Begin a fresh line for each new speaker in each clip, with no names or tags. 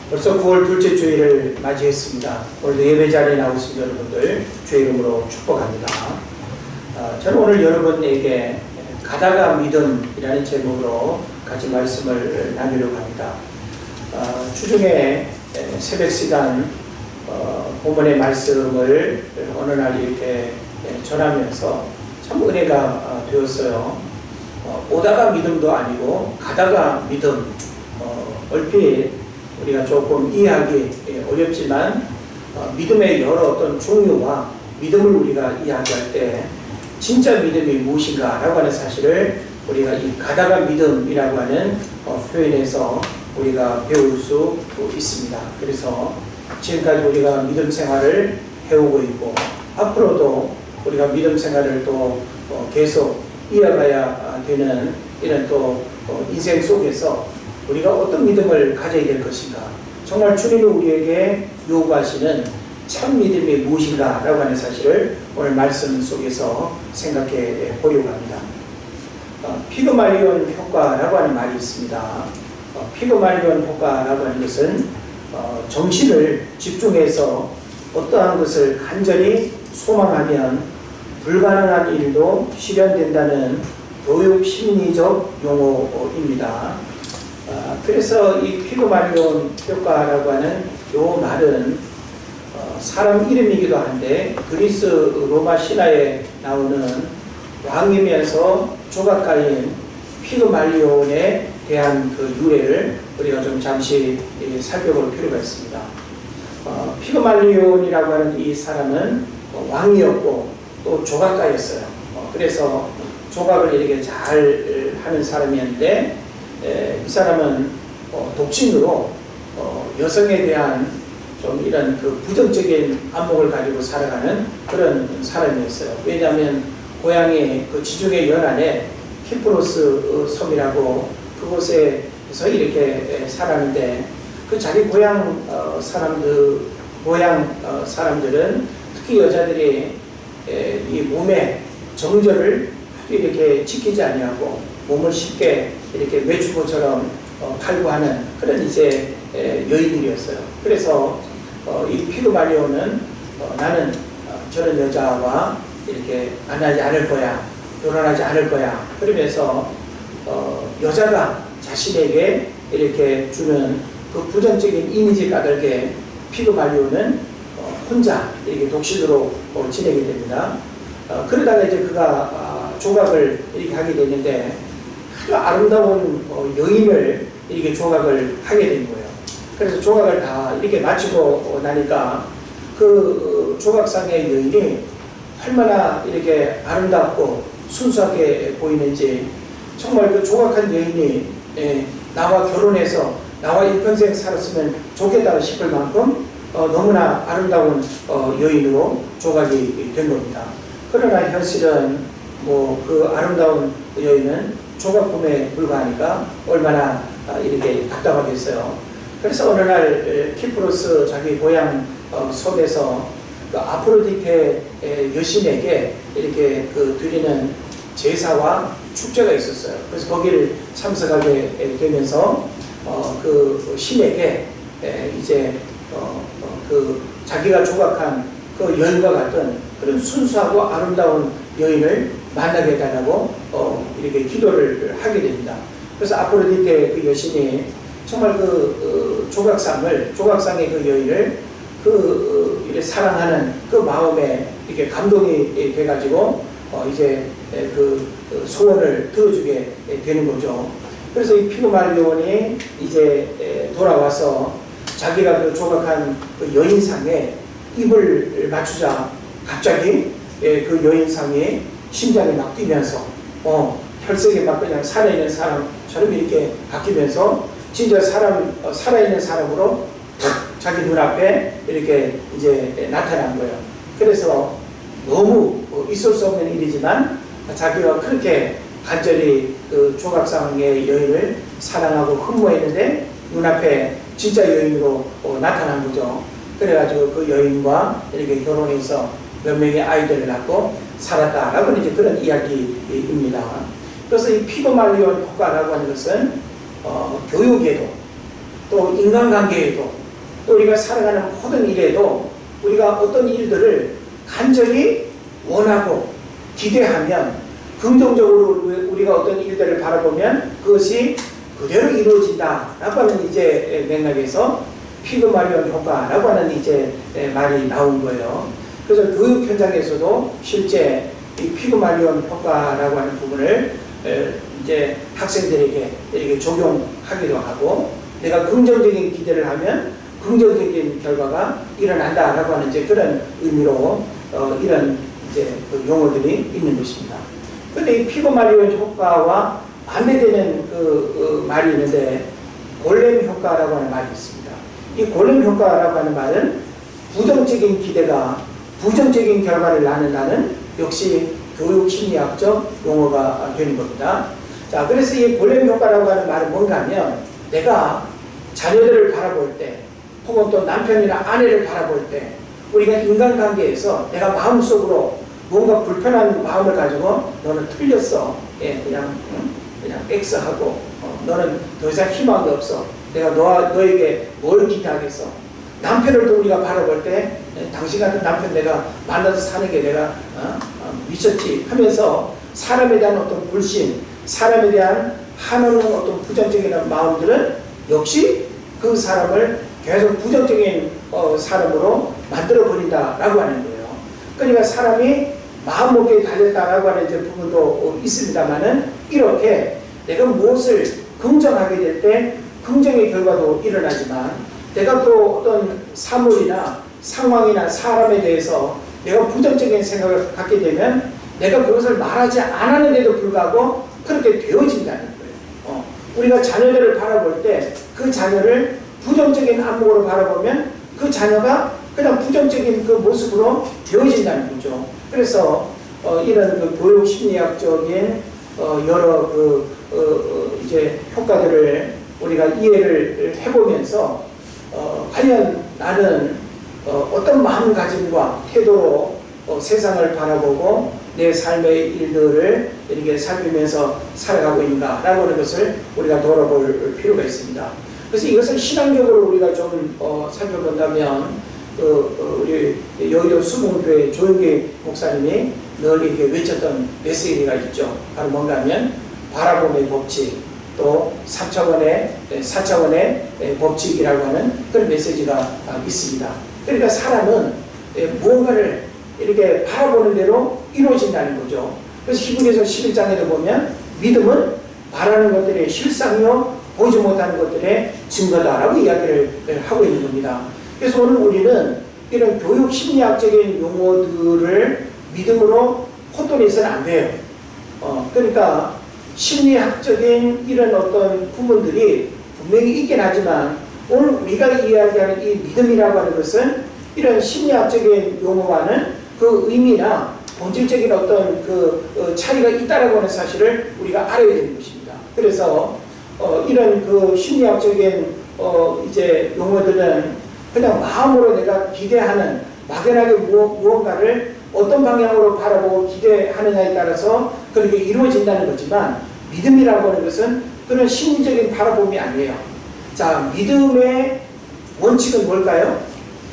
벌써 9월 둘째 주일을 맞이했습니다. 오늘도 예배 자리에 나오신 여러분들 주의 이름으로 축복합니다. 저는 오늘 여러분에게 가다가 믿음이라는 제목으로 같이 말씀을 나누려고 합니다. 주중에 새벽 시간 본문의 말씀을 어느 날 이렇게 전하면서 참 은혜가 되었어요. 오다가 믿음도 아니고 가다가 믿음. 얼핏 우리가 조금 이해하기 어렵지만 믿음의 여러 어떤 종류와 믿음을 우리가 이야기할 때 진짜 믿음이 무엇인가 라고 하는 사실을 우리가 이 가다가 믿음이라고 하는 표현에서 우리가 배울 수 있습니다. 그래서 지금까지 우리가 믿음 생활을 해오고 있고 앞으로도 우리가 믿음 생활을 또 계속 이어가야 되는 이런 또 인생 속에서 우리가 어떤 믿음을 가져야 될 것인가, 정말 주님이 우리에게 요구하시는 참 믿음이 무엇인가 라고 하는 사실을 오늘 말씀 속에서 생각해 보려고 합니다. 피그말리온 효과라고 하는 말이 있습니다. 피그말리온 효과라고 하는 것은 정신을 집중해서 어떠한 것을 간절히 소망하면 불가능한 일도 실현된다는 교육 심리적 용어입니다. 그래서 이 피그말리온 효과라고 하는 이 말은 사람 이름이기도 한데 그리스 로마 신화에 나오는 왕이면서 조각가인 피그말리온에 대한 그 유래를 우리가 좀 잠시 살펴볼 필요가 있습니다. 피그말리온이라고 하는 이 사람은 왕이었고 또 조각가였어요. 그래서 조각을 이렇게 잘 하는 사람이었는데 이 사람은 독신으로 여성에 대한 좀 이런 그 부정적인 안목을 가지고 살아가는 그런 사람이었어요. 왜냐하면 고향이 그 지중해 연안에 키프로스 섬이라고 그곳에서 이렇게 살았는데 그 자기 고향 사람들은 특히 여자들이 이 몸의 정절을 이렇게 지키지 아니하고 몸을 쉽게 이렇게 외주고처럼 탈구하는 그런 이제 여인들이었어요. 그래서 이 피그말리온은 나는 저런 여자와 이렇게 만나지 않을 거야, 결혼하지 않을 거야. 그러면서 여자가 자신에게 이렇게 주는 그 부정적인 이미지 까닭에 피그말리온은 혼자 이렇게 독신으로 지내게 됩니다. 그러다가 이제 그가 조각을 이렇게 하게 되는데 아주 아름다운 여인을 이렇게 조각을 하게 된 거예요. 그래서 조각을 다 이렇게 마치고 나니까 그 조각상의 여인이 얼마나 이렇게 아름답고 순수하게 보이는지, 정말 그 조각한 여인이 나와 결혼해서 나와 일평생 살았으면 좋겠다 싶을 만큼 너무나 아름다운 여인으로 조각이 된 겁니다. 그러나 현실은 뭐 그 아름다운 여인은 조각품에 불과하니까 얼마나 이렇게 답답하겠어요. 그래서 어느 날 키프로스 자기 고향 섬에서 그 아프로디테 여신에게 이렇게 그 드리는 제사와 축제가 있었어요. 그래서 거기를 참석하게 되면서 그 신에게 이제 그 자기가 조각한 그 여인과 같은 그런 순수하고 아름다운 여인을 만나게 해달라고 이렇게 기도를 하게 됩니다. 그래서 아프로디테 그 여신이 정말 그 조각상의 그 여인을 이렇게 사랑하는 그 마음에 이렇게 감동이 돼가지고 이제 그 소원을 들어주게 되는 거죠. 그래서 이 피그말리온이 이제 돌아와서 자기가 그 조각한 그 여인상에 입을 맞추자 갑자기 그 여인상이 심장이 막 뛰면서 혈색이 막 그냥 살아있는 사람처럼 이렇게 바뀌면서 진짜 살아있는 사람으로 자기 눈앞에 이렇게 이제 나타난 거예요. 그래서 너무 있을 수 없는 일이지만 자기가 그렇게 간절히 그 조각상의 여인을 사랑하고 흠모했는데 눈앞에 진짜 여인으로 나타난 거죠. 그래가지고 그 여인과 이렇게 결혼해서 몇 명의 아이들을 낳고 살았다라고 이제 그런 이야기입니다. 그래서 이 피그말리온 효과라고 하는 것은 교육에도 또 인간관계에도, 또 우리가 살아가는 모든 일에도 우리가 어떤 일들을 간절히 원하고 기대하면, 긍정적으로 우리가 어떤 일들을 바라보면 그것이 그대로 이루어진다라고 하는 이제 맥락에서 피그마리온 효과라고 하는 이제 말이 나온 거예요. 그래서 교육 현장에서도 실제 이 피그마리온 효과라고 하는 부분을 이제 학생들에게 이렇게 적용하기도 하고, 내가 긍정적인 기대를 하면 긍정적인 결과가 일어난다라고 하는 이제 그런 의미로 이런 이제 그 용어들이 있는 것입니다. 그런데 이 피그마리온 효과와 반대되는 그 말이 있는데, 골렘 효과라고 하는 말이 있습니다. 이 골렘 효과라고 하는 말은 부정적인 기대가 부정적인 결과를 낳는다는 역시 교육 심리학적 용어가 되는 겁니다. 자, 그래서 이 골렘 효과라고 하는 말은 뭔가 하면, 내가 자녀들을 바라볼 때, 혹은 또 남편이나 아내를 바라볼 때, 우리가 인간관계에서 내가 마음속으로 뭔가 불편한 마음을 가지고 너는 틀렸어. 예, 그냥 X하고 너는 더 이상 희망이 없어. 내가 너에게 뭘 기대하겠어. 남편을 또 우리가 바라볼 때, 당신 같은 남편 내가 만나서 사는 게 내가 미쳤지 하면서 사람에 대한 어떤 불신, 사람에 대한 한없는 어떤 부정적인 마음들은 역시 그 사람을 계속 부정적인 사람으로 만들어버린다라고 하는 거예요. 그러니까 사람이 마음먹기에 달렸다라고 하는 이제 부분도 있습니다만은, 이렇게 내가 무엇을 긍정하게 될 때 긍정의 결과도 일어나지만, 내가 또 어떤 사물이나 상황이나 사람에 대해서 내가 부정적인 생각을 갖게 되면 내가 그것을 말하지 않았는데도 불구하고 그렇게 되어진다는 거예요. 우리가 자녀들을 바라볼 때 그 자녀를 부정적인 안목으로 바라보면 그 자녀가 그냥 부정적인 그 모습으로 되어진다는 거죠. 그래서 이런 그 교육 심리학적인 여러 이제 효과들을 우리가 이해를 해보면서 과연 나는 어떤 마음가짐과 태도로 세상을 바라보고 내 삶의 일들을 이렇게 살피면서 살아가고 있는가라고 하는 것을 우리가 돌아볼 필요가 있습니다. 그래서 이것을 신앙적으로 우리가 좀 살펴본다면, 우리 여의도 수봉교회 조영기 목사님이 늘 이렇게 외쳤던 메시지가 있죠. 바로 뭔가 하면 바라봄의 법칙, 또 4차원의 법칙이라고 하는 그런 메시지가 있습니다. 그러니까 사람은 무언가를 이렇게 바라보는 대로 이루어진다는 거죠. 그래서 히브리서 11장에도 보면 믿음은 바라는 것들의 실상이요 보지 못하는 것들의 증거다라고 이야기를 하고 있는 겁니다. 그래서 오늘 우리는 이런 교육 심리학적인 용어들을 믿음으로 혼돈해서는 안 돼요. 그러니까 심리학적인 이런 어떤 부분들이 분명히 있긴 하지만, 오늘 우리가 이야기하는 이 믿음이라고 하는 것은 이런 심리학적인 용어와는 그 의미나 본질적인 어떤 그 차이가 있다라고 하는 사실을 우리가 알아야 되는 것입니다. 그래서 이런 그 심리학적인 이제 용어들은 그냥 마음으로 내가 기대하는, 막연하게 무언가를 어떤 방향으로 바라보고 기대하느냐에 따라서 그렇게 이루어진다는 거지만, 믿음이라고 하는 것은 그런 심리적인 바라봄이 아니에요. 자, 믿음의 원칙은 뭘까요?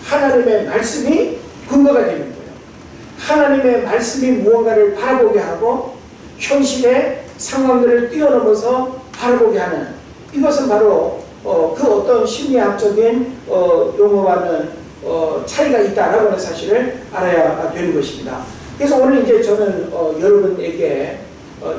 하나님의 말씀이 근거가 되는 거예요. 하나님의 말씀이 무언가를 바라보게 하고 현실의 상황들을 뛰어넘어서 바라보게 하는, 이것은 바로 그 어떤 심리학적인 용어와는 차이가 있다라고 하는 사실을 알아야 되는 것입니다. 그래서 오늘 이제 저는 여러분에게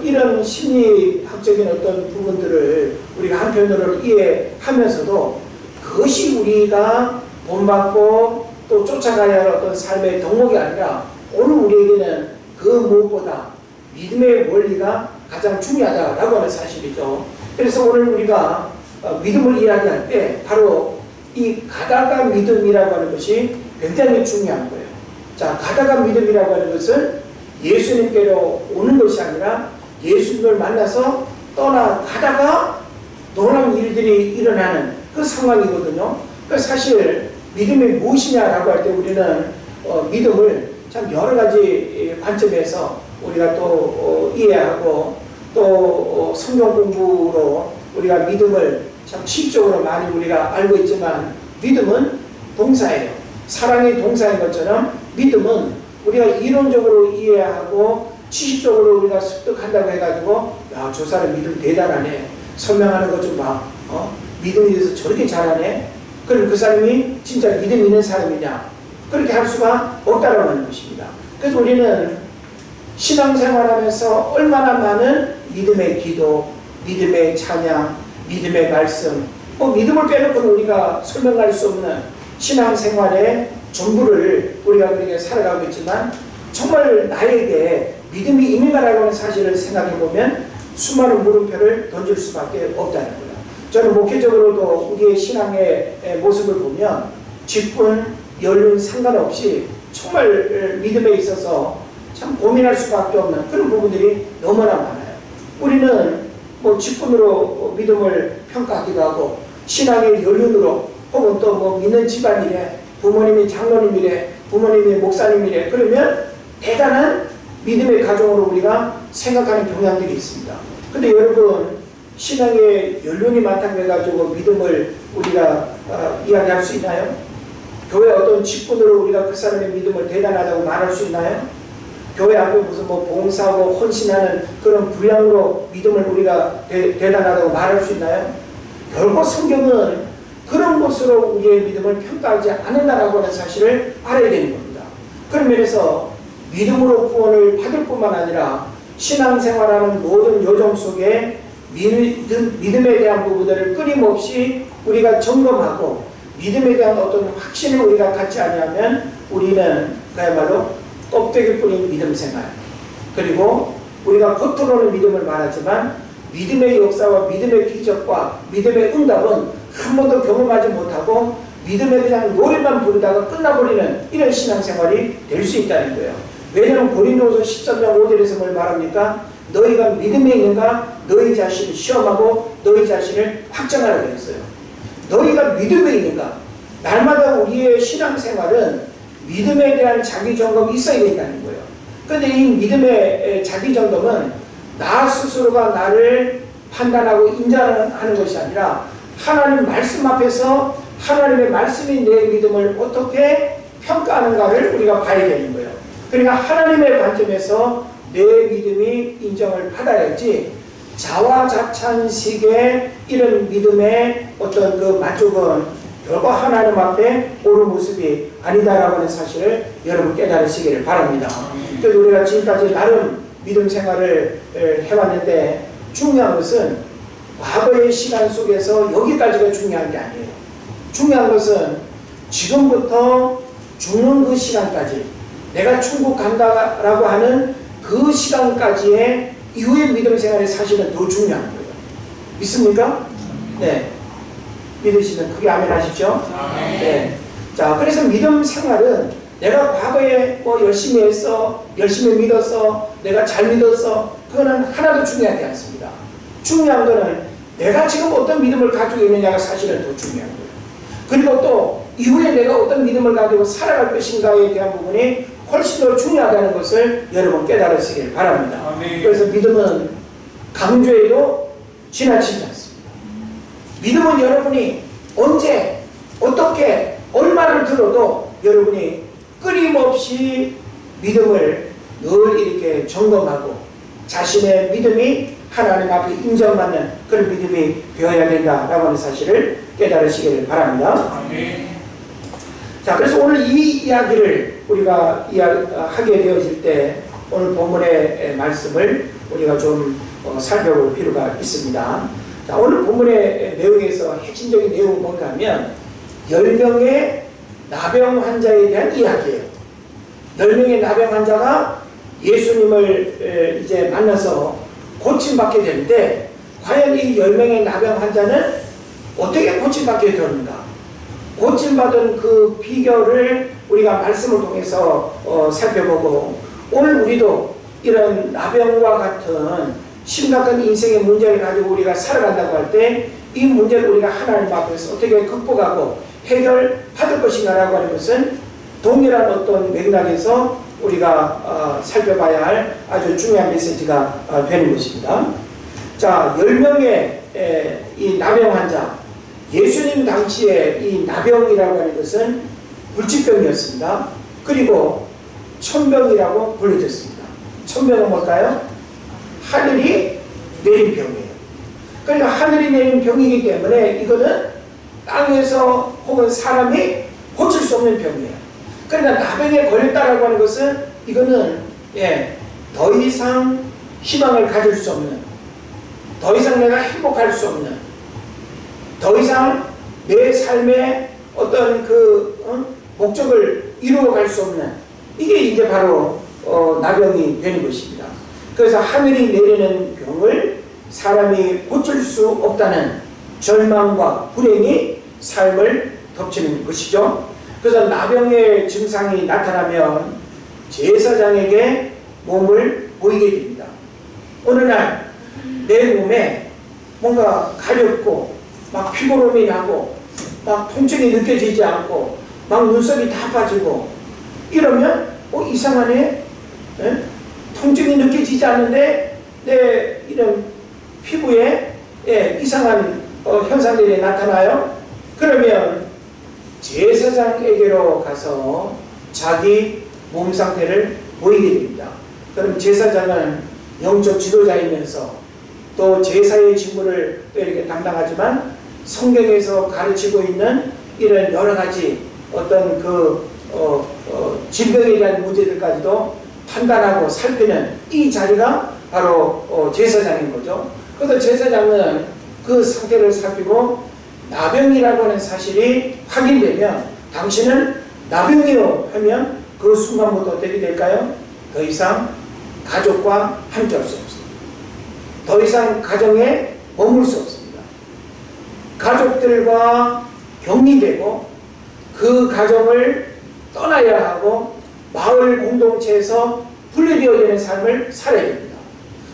이런 심리학적인 어떤 부분들을 우리가 한편으로 이해하면서도 그것이 우리가 본받고 또 쫓아가야 할 어떤 삶의 덕목이 아니라, 오늘 우리에게는 그 무엇보다 믿음의 원리가 가장 중요하다라고 하는 사실이죠. 그래서 오늘 우리가 믿음을 이야기할 때 바로 이 가다가 믿음이라고 하는 것이 굉장히 중요한 거예요. 자, 가다가 믿음이라고 하는 것은 예수님께로 오는 것이 아니라 예수님을 만나서 떠나가다가 놀라운 일들이 일어나는 그 상황이거든요. 그래서 사실 믿음이 무엇이냐라고 할 때 우리는 믿음을 참 여러 가지 관점에서 우리가 또 이해하고, 또 성경 공부로 우리가 믿음을 참 시적으로 많이 우리가 알고 있지만 믿음은 동사예요. 사랑이 동사인 것처럼 믿음은 우리가 이론적으로 이해하고 지식적으로 우리가 습득한다고 해가지고 야, 저 사람 믿음 대단하네. 설명하는 것 좀 봐. 믿음에 대해서 저렇게 잘하네. 그럼 그 사람이 진짜 믿음 있는 사람이냐? 그렇게 할 수가 없다라고 하는 것입니다. 그래서 우리는 신앙생활하면서 얼마나 많은 믿음의 기도, 믿음의 찬양, 믿음의 말씀, 믿음을 빼놓고는 우리가 설명할 수 없는 신앙생활의 전부를 우리가 그렇게 살아가고 있지만 정말 나에게 믿음이 있는가라고 하는 사실을 생각해보면 수많은 물음표를 던질 수밖에 없다는 거예요. 저는 목회적으로도 우리의 신앙의 모습을 보면 직분, 연륜 상관없이 정말 믿음에 있어서 참 고민할 수밖에 없는 그런 부분들이 너무나 많아요. 우리는 직분으로 믿음을 평가하기도 하고 신앙의 연륜으로 혹은 또 믿는 집안이래, 부모님이 장로님이래, 부모님이 목사님이래, 그러면 대단한 믿음의 가정으로 우리가 생각하는 경향들이 있습니다. 근데 여러분, 신앙의 연륜이 많다고 해가지고 믿음을 우리가 이야기할 수 있나요? 교회 어떤 직분으로 우리가 그 사람의 믿음을 대단하다고 말할 수 있나요? 교회 앞에 무슨 봉사하고 헌신하는 그런 분량으로 믿음을 우리가 대단하다고 말할 수 있나요? 결국 성경은 그런 것으로 우리의 믿음을 평가하지 않는다라고 하는 사실을 알아야 되는 겁니다. 그런 면에서 믿음으로 구원을 받을 뿐만 아니라 신앙생활하는 모든 여정 속에 믿음에 대한 부분들을 끊임없이 우리가 점검하고 믿음에 대한 어떤 확신을 우리가 갖지 않으면 우리는 그야말로 껍데기 뿌린 믿음 생활, 그리고 우리가 겉으로는 믿음을 말하지만 믿음의 역사와 믿음의 기적과 믿음의 응답은 한 번도 경험하지 못하고 믿음에 그냥 노래만 부르다가 끝나버리는 이런 신앙생활이 될 수 있다는 거예요. 왜냐하면 고린도서 13장 5절에서 뭘 말합니까? 너희가 믿음에 있는가? 너희 자신을 시험하고 너희 자신을 확정하라 그랬어요. 너희가 믿음에 있는가? 날마다 우리의 신앙생활은 믿음에 대한 자기점검이 있어야 된다는 거예요. 그런데 이 믿음의 자기점검은 나 스스로가 나를 판단하고 인정하는 것이 아니라 하나님 말씀 앞에서 하나님의 말씀이 내 믿음을 어떻게 평가하는가를 우리가 봐야 되는 거예요. 그러니까 하나님의 관점에서 내 믿음이 인정을 받아야지 자화자찬식의 이런 믿음의 어떤 그 만족은 결국 하나님 앞에 옳은 모습이 아니다라고 하는 사실을 여러분 깨달으시기를 바랍니다. 그래서 우리가 지금까지 나름 믿음 생활을 해왔는데 중요한 것은 과거의 시간 속에서 여기까지가 중요한 게 아니에요. 중요한 것은 지금부터 죽는 그 시간까지 내가 천국 간다라고 하는 그 시간까지의 이후의 믿음 생활이 사실은 더 중요한 거예요. 믿습니까? 네. 믿으시면 크게 아멘 하십시오. 네. 자, 그래서 믿음 생활은 내가 과거에 열심히 했어, 열심히 믿었어, 내가 잘 믿었어, 그거는 하나도 중요하지 않습니다. 중요한 거는 내가 지금 어떤 믿음을 가지고 있느냐가 사실은 더 중요한 거예요. 그리고 또 이후에 내가 어떤 믿음을 가지고 살아갈 것인가에 대한 부분이 훨씬 더 중요하다는 것을 여러분 깨달으시길 바랍니다. 아멘. 그래서 믿음은 강조해도 지나치지 않습니다. 믿음은 여러분이 언제 어떻게 얼마를 들어도 여러분이 끊임없이 믿음을 늘 이렇게 점검하고 자신의 믿음이 하나님 앞에 인정받는 그런 믿음이 되어야 된다라고 하는 사실을 깨달으시기를 바랍니다. 아멘. 자, 그래서 오늘 이 이야기를 우리가 하게 되어질 때 오늘 본문의 말씀을 우리가 좀 살펴볼 필요가 있습니다. 자, 오늘 본문의 내용에서 핵심적인 내용은 뭔가 하면 10명의 나병 환자에 대한 이야기예요. 10명의 나병 환자가 예수님을 이제 만나서 고침받게 되는데 과연 이 10명의 나병 환자는 어떻게 고침받게 되었는가? 고침받은 그 비결을 우리가 말씀을 통해서 살펴보고 오늘 우리도 이런 나병과 같은 심각한 인생의 문제를 가지고 우리가 살아간다고 할 때 이 문제를 우리가 하나님 앞에서 어떻게 극복하고 해결받을 것인가라고 하는 것은 동일한 어떤 맥락에서 우리가 살펴봐야 할 아주 중요한 메시지가 되는 것입니다. 자, 10명의 이 나병 환자, 예수님 당시에 이 나병이라고 하는 것은 불치병이었습니다. 그리고 천병이라고 불려졌습니다. 천병은 뭘까요? 하늘이 내린 병이에요. 그러니까 하늘이 내린 병이기 때문에 이거는 땅에서 혹은 사람이 고칠 수 없는 병이에요. 그러니까 나병에 걸렸다라고 하는 것은 이거는 더 이상 희망을 가질 수 없는, 더 이상 내가 행복할 수 없는, 더 이상 내 삶의 어떤 목적을 이루어갈 수 없는, 이게 이제 바로 나병이 되는 것입니다. 그래서 하늘이 내리는 병을 사람이 고칠 수 없다는 절망과 불행이 삶을 덮치는 것이죠. 그래서 나병의 증상이 나타나면 제사장에게 몸을 보이게 됩니다. 어느 날 내 몸에 뭔가 가렵고 막 피고름이 나고 막 통증이 느껴지지 않고 막 눈썹이 다 빠지고 이러면 이상하네? 통증이 느껴지지 않는데 내 이런 피부에 이상한 현상들이 나타나요. 그러면 제사장에게로 가서 자기 몸 상태를 보이게 됩니다. 그럼 제사장은 영적 지도자이면서 또 제사의 직무를 이렇게 담당하지만 성경에서 가르치고 있는 이런 여러 가지 어떤 질병에 대한 문제들까지도 판단하고 살피는 이 자리가 바로 제사장인 거죠. 그래서 제사장은 그 상태를 살피고 나병이라고 하는 사실이 확인되면 당신은 나병이요 하면 그 순간부터 어떻게 될까요? 더 이상 가족과 함께할 수 없습니다. 더 이상 가정에 머물 수 없습니다. 가족들과 격리되고 그 가정을 떠나야 하고 마을 공동체에서 분리되어야 되는 삶을 살아야 됩니다.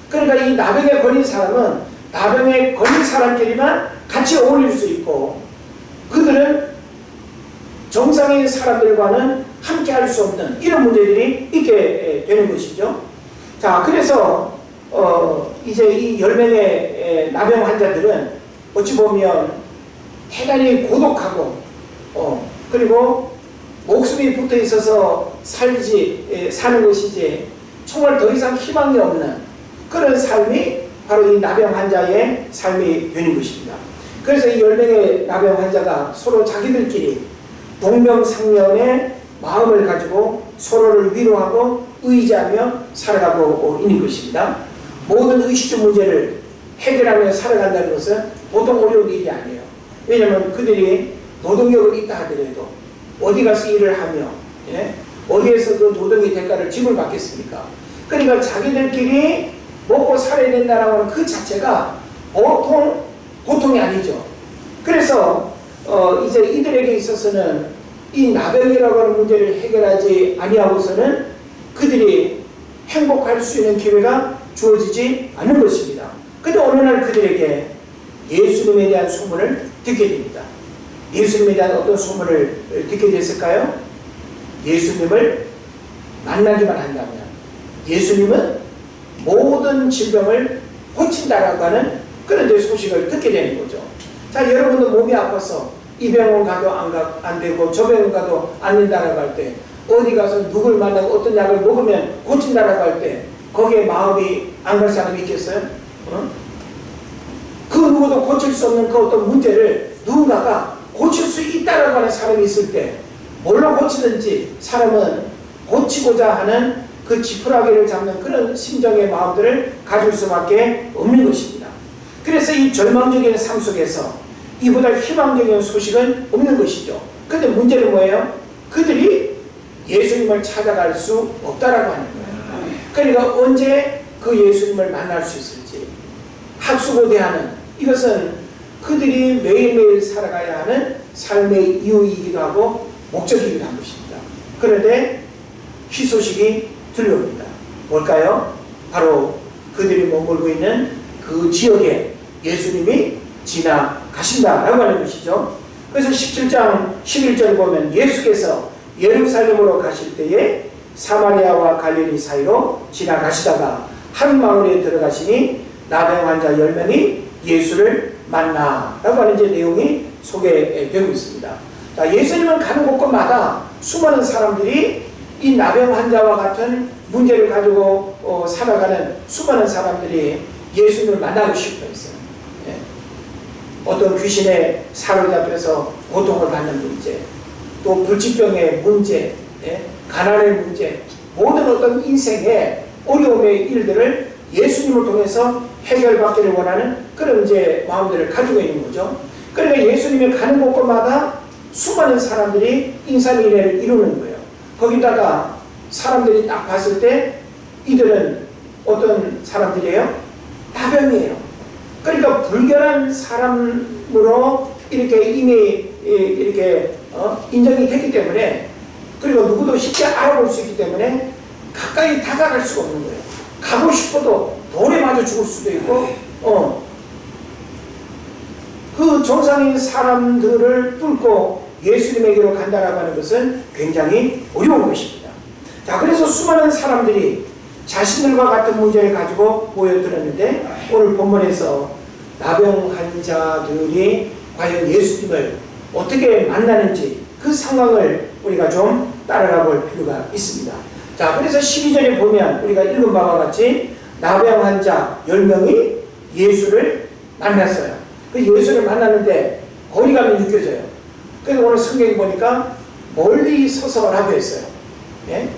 그러니까 이 나병에 걸린 사람은 나병에 걸린 사람끼리만 같이 어울릴 수 있고 그들은 정상인 사람들과는 함께 할 수 없는 이런 문제들이 있게 되는 것이죠. 자, 그래서 이제 이 10명의 나병 환자들은 어찌 보면 대단히 고독하고 그리고 목숨이 붙어 있어서 사는 것이지 정말 더 이상 희망이 없는 그런 삶이 바로 이 나병 환자의 삶이 되는 것입니다. 그래서 이 10명의 나병 환자가 서로 자기들끼리 동명상련의 마음을 가지고 서로를 위로하고 의지하며 살아가고 있는 것입니다. 모든 의식주 문제를 해결하며 살아간다는 것은 보통 어려운 일이 아니에요. 왜냐하면 그들이 노동력이 있다 하더라도 어디 가서 일을 하며 어디에서 그 노동의 대가를 지불 받겠습니까? 그러니까 자기들끼리 먹고 살아야 된다는 하는 그 자체가 보통이 아니죠. 그래서 이제 이들에게 있어서는 이 나병이라고 하는 문제를 해결하지 아니하고서는 그들이 행복할 수 있는 기회가 주어지지 않는 것입니다. 그런데 어느 날 그들에게 예수님에 대한 소문을 듣게 됩니다. 예수님에 대한 어떤 소문을 듣게 됐을까요? 예수님을 만나기만 한다면 예수님은 모든 질병을 고친다라고 하는 그런 소식을 듣게 되는 거죠. 자, 여러분도 몸이 아파서 이 병원 가도 안 되고 저 병원 가도 안 된다라고 할 때 어디 가서 누굴 만나고 어떤 약을 먹으면 고친다라고 할 때 거기에 마음이 안 갈 사람이 있겠어요? 그 누구도 고칠 수 없는 그 어떤 문제를 누군가가 고칠 수 있다라고 하는 사람이 있을 때 뭘로 고치든지 사람은 고치고자 하는 그 지푸라기를 잡는 그런 심정의 마음들을 가질 수밖에 없는 것입니다. 그래서 이 절망적인 삶 속에서 이보다 희망적인 소식은 없는 것이죠. 그런데 문제는 뭐예요? 그들이 예수님을 찾아갈 수 없다라고 하는 거예요. 그러니까 언제 그 예수님을 만날 수 있을지 학수고대하는 이것은 그들이 매일매일 살아가야 하는 삶의 이유이기도 하고 목적이기도 한 것입니다. 그런데 희소식이 들려옵니다. 뭘까요? 바로 그들이 머물고 있는 그 지역에 예수님이 지나가신다라고 하는 것이죠. 그래서 17장 11절 보면 예수께서 예루살렘으로 가실 때에 사마리아와 갈릴리 사이로 지나가시다가 한 마을에 들어가시니 나병 환자 10명이 예수를 만나라고 하는 이제 내용이 소개되고 있습니다. 자, 예수님은 가는 곳곳마다 수많은 사람들이 이 나병 환자와 같은 문제를 가지고 살아가는 수많은 사람들이 예수님을 만나고 싶어 했어요. 예. 어떤 귀신에 사로잡혀서 고통을 받는 문제, 또 불치병의 문제, 예. 가난의 문제, 모든 어떤 인생의 어려움의 일들을 예수님을 통해서 해결받기를 원하는 그런 이제 마음들을 가지고 있는 거죠. 그러니까 예수님이 가는 곳곳마다 수많은 사람들이 인산인해를 이루는 거예요. 거기다가 사람들이 딱 봤을 때 이들은 어떤 사람들이에요? 나병이에요. 그러니까 불결한 사람으로 이렇게 이미 이렇게 인정이 됐기 때문에, 그리고 누구도 쉽게 알아볼 수 있기 때문에 가까이 다가갈 수가 없는 거예요. 가고 싶어도 돌에 맞아 죽을 수도 있고, 그 정상인 사람들을 뚫고 예수님에게로 간다라고 하는 것은 굉장히 어려운 것입니다. 자, 그래서 수많은 사람들이 자신들과 같은 문제를 가지고 모여들었는데, 오늘 본문에서 나병 환자들이 과연 예수님을 어떻게 만나는지 그 상황을 우리가 좀 따라가 볼 필요가 있습니다. 자, 그래서 12절에 보면 우리가 읽은 바와 같이 나병 환자 10명이 예수를 만났어요. 그 예수를 만났는데 거리감이 느껴져요. 그래서 오늘 성경에 보니까 멀리 서서라고 했어요. 예?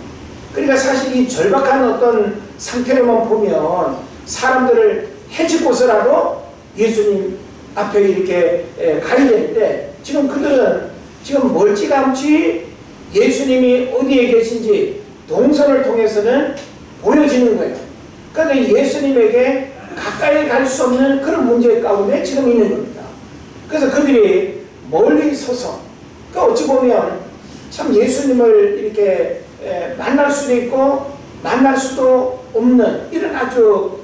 그러니까 사실 이 절박한 어떤 상태로만 보면 사람들을 해칠 곳이라도 예수님 앞에 이렇게 가야 되는데, 지금 그들은 지금 멀찌감치 예수님이 어디에 계신지 동선을 통해서는 보여지는 거예요. 그러니까 예수님에게 가까이 갈 수 없는 그런 문제 가운데 지금 있는 겁니다. 그래서 그들이 멀리 서서, 그러니까 어찌 보면 참 예수님을 이렇게 만날 수도 있고 만날 수도 없는 이런 아주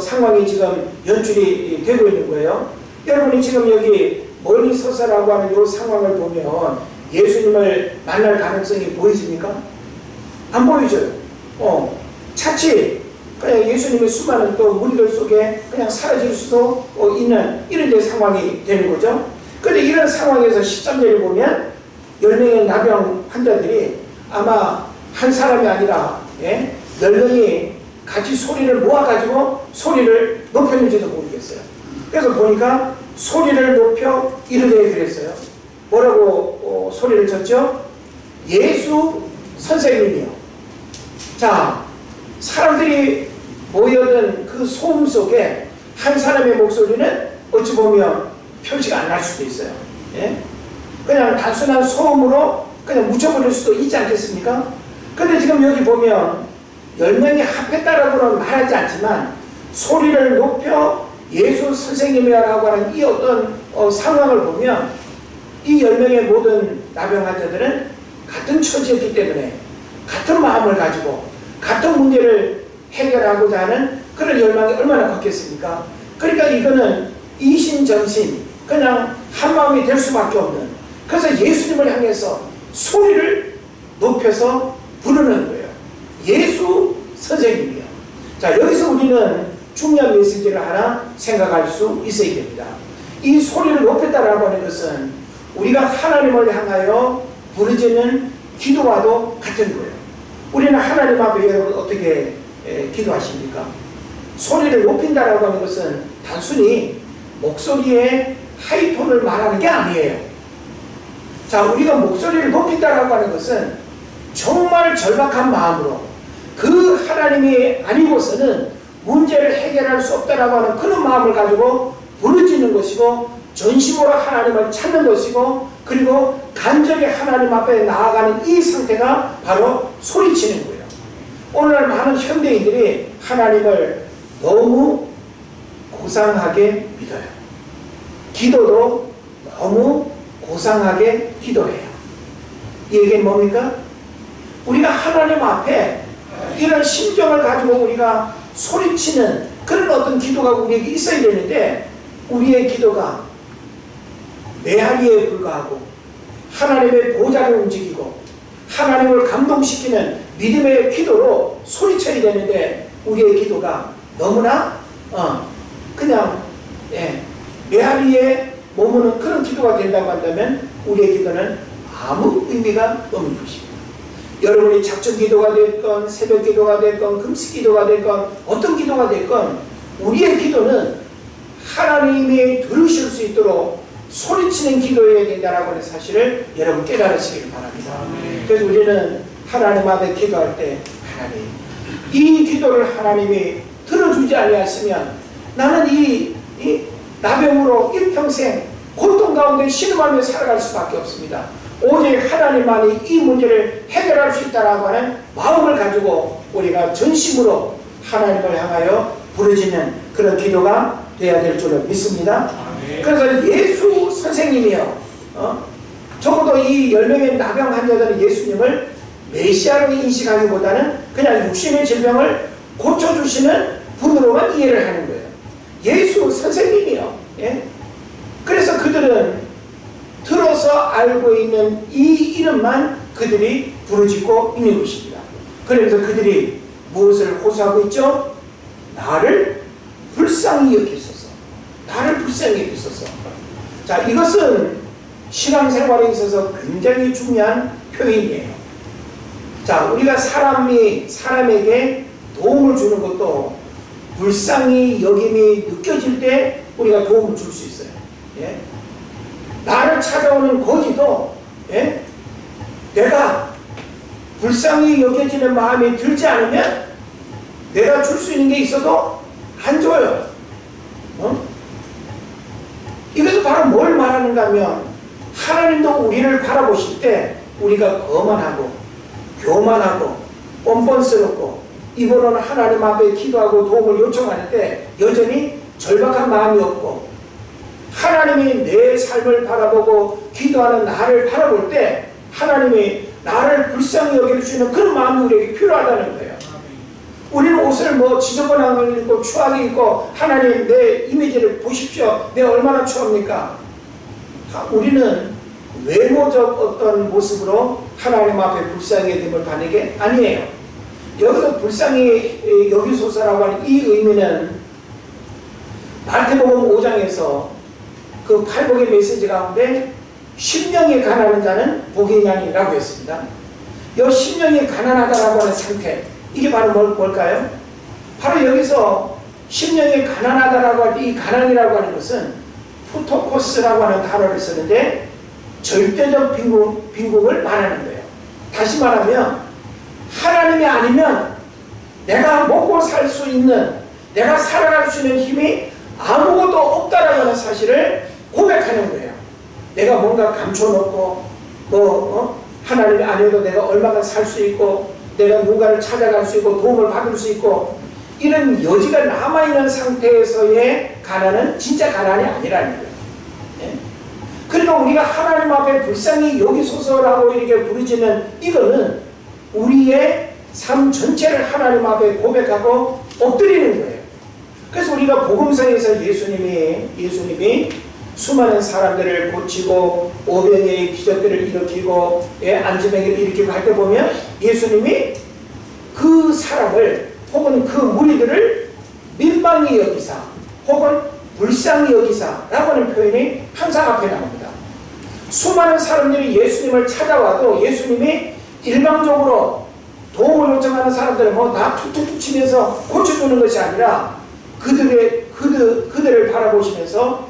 상황이 지금 연출이 되고 있는 거예요. 여러분이 지금 여기 멀리 서서라고 하는 이 상황을 보면 예수님을 만날 가능성이 보이십니까? 안 보이죠? 차치 그냥 예수님의 수많은 또 무리들 속에 그냥 사라질 수도 있는 이런 데 상황이 되는 거죠. 그런데 이런 상황에서 13절에 보면 10명의 나병 환자들이 아마 한 사람이 아니라 10명이 같이 소리를 모아가지고 소리를 높였는지도 모르겠어요. 그래서 보니까 소리를 높여 이르되 그랬어요. 뭐라고 소리를 쳤죠? 예수 선생님이요. 자, 사람들이 모여든 그 소음 속에 한 사람의 목소리는 어찌 보면 표시가 안 날 수도 있어요. 예? 그냥 단순한 소음으로 그냥 묻혀버릴 수도 있지 않겠습니까? 근데 지금 여기 보면 10명이 합했다라고는 말하지 않지만 소리를 높여 예수 선생님이라고 하는 이 어떤 상황을 보면 이 10명의 모든 나병 환자들은 같은 처지였기 때문에 같은 마음을 가지고 같은 문제를 해결하고자 하는 그런 열망이 얼마나 컸겠습니까? 그러니까 이거는 이신전신 그냥 한마음이 될 수밖에 없는, 그래서 예수님을 향해서 소리를 높여서 부르는 거예요. 예수 선생님이요. 자, 여기서 우리는 중요한 메시지를 하나 생각할 수 있어야 됩니다. 이 소리를 높였다라고 하는 것은 우리가 하나님을 향하여 부르짖는 기도와도 같은 거예요. 우리는 하나님 앞에 여러분 어떻게 기도하십니까? 소리를 높인다라고 하는 것은 단순히 목소리의 하이톤을 말하는 게 아니에요. 자, 우리가 목소리를 높인다라고 하는 것은 정말 절박한 마음으로 그 하나님이 아니고서는 문제를 해결할 수 없다라고 하는 그런 마음을 가지고 부르짖는 것이고 전심으로 하나님을 찾는 것이고, 그리고 간절히 하나님 앞에 나아가는 이 상태가 바로 소리치는 거예요. 오늘날 많은 현대인들이 하나님을 너무 고상하게 믿어요. 기도도 너무 고상하게 기도해요. 이 얘기는 뭡니까? 우리가 하나님 앞에 이런 심정을 가지고 우리가 소리치는 그런 어떤 기도가 우리에게 있어야 되는데, 우리의 기도가 메아리에 불과하고 하나님의 보좌를 움직이고 하나님을 감동시키는 믿음의 기도로 소리쳐야 되는데, 우리의 기도가 너무나 그냥 메아리에 머무는 그런 기도가 된다고 한다면 우리의 기도는 아무 의미가 없는 것입니다. 여러분이 작전 기도가 됐건 새벽 기도가 됐건 금식 기도가 됐건 어떤 기도가 됐건 우리의 기도는 하나님이 들으실 수 있도록 소리치는 기도해야 된다라고 하는 사실을 여러분 깨달으시길 바랍니다. 그래서 우리는 하나님 앞에 기도할 때 하나님, 이 기도를 하나님이 들어주지 아니하시면 나는 이 나병으로 일평생 고통 가운데 신음하며 살아갈 수밖에 없습니다. 오직 하나님만이 이 문제를 해결할 수 있다라고 하는 마음을 가지고 우리가 전심으로 하나님을 향하여 부르짖는 그런 기도가 되어야 될 줄을 믿습니다. 그래서 예수 선생님이요, 적어도 이 10명의 나병 환자들은 예수님을 메시아로 인식하기보다는 그냥 육신의 질병을 고쳐주시는 분으로만 이해를 하는 거예요. 예수 선생님이요. 예? 그래서 그들은 들어서 알고 있는 이 이름만 그들이 부르짖고 있는 것입니다. 그래서 그들이 무엇을 호소하고 있죠? 나를 불쌍히 여기소서. 나를 불쌍히 여기소서. 자, 이것은 신앙생활에 있어서 굉장히 중요한 표현이에요. 자, 우리가 사람에게 도움을 주는 것도 불쌍히 여김이 느껴질 때 우리가 도움을 줄 수 있어요. 예? 나를 찾아오는 거지도, 예? 내가 불쌍히 여겨지는 마음이 들지 않으면 내가 줄 수 있는 게 있어도 안 줘요. 이것은 바로 뭘 말하는가 하면 하나님도 우리를 바라보실 때 우리가 거만하고 교만하고 뻔뻔스럽고 이번에는 하나님 앞에 기도하고 도움을 요청하는데 여전히 절박한 마음이 없고 하나님이 내 삶을 바라보고 기도하는 나를 바라볼 때 하나님이 나를 불쌍히 여길 수 있는 그런 마음이 우리에게 필요하다는 거예요. 우리는 옷을 지저분한 걸 입고 추하게 입고 하나님 내 이미지를 보십시오. 내가 얼마나 추합니까? 우리는 외모적 어떤 모습으로 하나님 앞에 불쌍히 여김을 받는 게 아니에요. 여기서 불쌍히 여기소서라고 하는 이 의미는 마태복음 5장에서 그 팔복의 메시지 가운데 심령이 가난한 자는 복이 아니라고 했습니다. 이 심령이 가난하다라고 하는 상태, 이게 바로 뭘까요? 바로 여기서 심령이 가난하다라고 할 때 이 가난이라고 하는 것은 푸토코스라고 하는 단어를 쓰는데 절대적 빈궁을 말하는 거예요. 다시 말하면 하나님이 아니면 내가 먹고 살 수 있는, 내가 살아갈 수 있는 힘이 아무것도 없다라고 하는 사실을 고백하는 거예요. 내가 뭔가 감춰놓고 하나님이 아니어도 내가 얼마나 살 수 있고 내가 누군가를 찾아갈 수 있고 도움을 받을 수 있고 이런 여지가 남아있는 상태에서의 가난은 진짜 가난이 아니라는 거예요. 예? 그러니까 우리가 하나님 앞에 불쌍히 여기소서라고 이렇게 부르짖는 이거는 우리의 삶 전체를 하나님 앞에 고백하고 엎드리는 거예요. 그래서 우리가 복음서에서 예수님이 수많은 사람들을 고치고 오병이의 기적들을 일으키고 안지병이를 일으키고 할 때 보면 예수님이 그 사람을 혹은 그 무리들을 민망히 여기사 혹은 불쌍히 여기사라고 하는 표현이 항상 앞에 나옵니다. 수많은 사람들이 예수님을 찾아와도 예수님이 일방적으로 도움을 요청하는 사람들을 다 툭툭툭 치면서 고쳐주는 것이 아니라 그들을 바라보시면서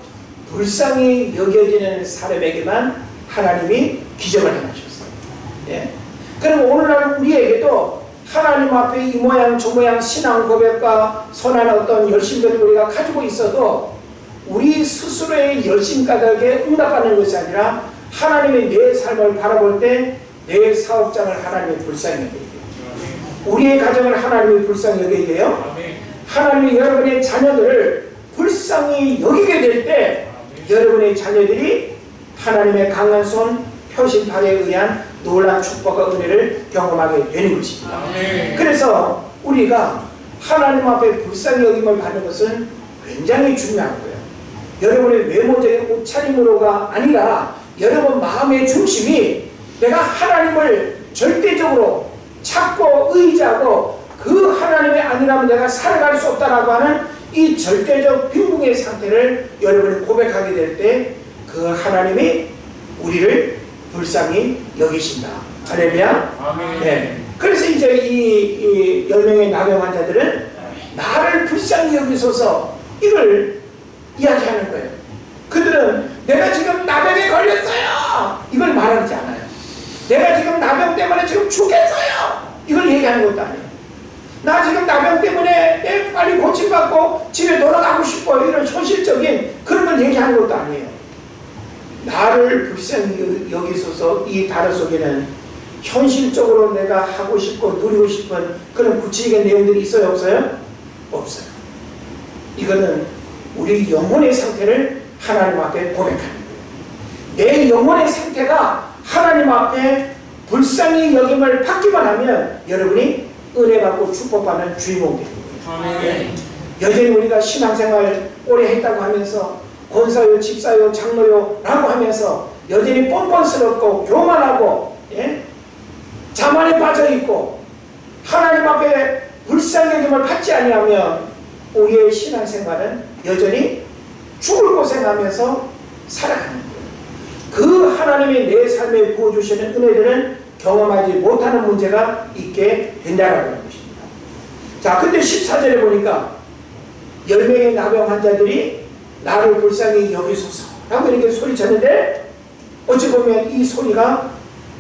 불쌍히 여겨지는 사람에게만 하나님이 기적을 행하셨어요. 예? 그럼 오늘날 우리에게도 하나님 앞에 이 모양 저 모양 신앙 고백과 선한 어떤 열심들을 우리가 가지고 있어도 우리 스스로의 열심 까닭에 응답하는 것이 아니라 하나님의 내 삶을 바라볼 때 내 사업장을 하나님이 불쌍히 여겨야 돼요. 우리의 가정을 하나님이 불쌍히 여겨야 돼요. 하나님이 여러분의 자녀들을 불쌍히 여기게 될 때 여러분의 자녀들이 하나님의 강한 손 표심팔에 의한 놀라운 축복과 은혜를 경험하게 되는 것입니다. 그래서 우리가 하나님 앞에 불쌍히 여김을 받는 것은 굉장히 중요한 거예요. 여러분의 외모적인 옷차림으로가 아니라 여러분 마음의 중심이 내가 하나님을 절대적으로 찾고 의지하고 그 하나님이 아니라면 내가 살아갈 수 없다라고 하는 이 절대적 빈궁의 상태를 여러분이 고백하게 될 때 그 하나님이 우리를 불쌍히 여기신다. 할렐루야.
아멘.
네. 그래서 이제 이 10명의 나병 환자들은 나를 불쌍히 여기소서 이걸 이야기하는 거예요. 그들은 내가 지금 나병에 걸렸어요 이걸 말하지 않아요. 내가 지금 나병 때문에 지금 죽겠어요 이걸 얘기하는 것도 아니에요. 나 지금 나병 때문에 빨리 고침받고 집에 돌아가고 싶어 이런 현실적인 그런 걸 얘기하는 것도 아니에요. 나를 불쌍히 여기소서 이 단어 속에는 현실적으로 내가 하고 싶고 누리고 싶은 그런 구체적인 내용들이 있어요 없어요? 없어요. 이거는 우리 영혼의 상태를 하나님 앞에 고백하는 거예요. 내 영혼의 상태가 하나님 앞에 불쌍히 여김을 받기만 하면 여러분이 은혜 받고 축복받는 주인공이 되는 거예요. 네. 여전히 우리가 신앙생활 오래 했다고 하면서 권사요, 집사요, 장로요 라고 하면서 여전히 뻔뻔스럽고 교만하고 자만에 빠져있고 하나님 앞에 불쌍히 여김을 받지 아니하면 우리의 신앙생활은 여전히 죽을 고생하면서 살아가는 거예요. 그 하나님이 내 삶에 부어주시는 은혜들은 경험하지 못하는 문제가 있게 된다라고 하는 것입니다. 자, 근데 14절에 보니까 10명의 나병 환자들이 나를 불쌍히 여기소서라고 이렇게 소리쳤는데 어찌 보면 이 소리가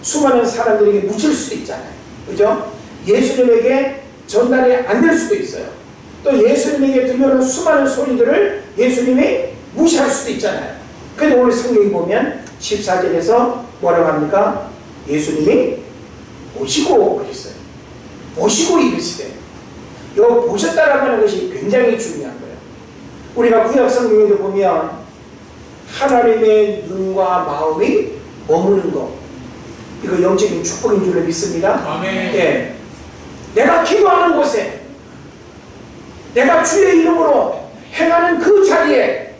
수많은 사람들에게 묻힐 수도 있잖아요. 그죠? 예수님에게 전달이 안 될 수도 있어요. 또 예수님에게 들려오는 수많은 소리들을 예수님이 무시할 수도 있잖아요. 그런데 오늘 성경에 보면 14절에서 뭐라고 합니까? 예수님이 보시고 그랬어요. 보시고 이르시되. 요 보셨다라고 하는 것이 굉장히 중요한 거예요. 우리가 구약 성경에도 보면 하나님의 눈과 마음이 머무는 것, 이거 영적인 축복인 줄로 믿습니다.
아멘.
예. 내가 기도하는 곳에 내가 주의 이름으로 행하는 그 자리에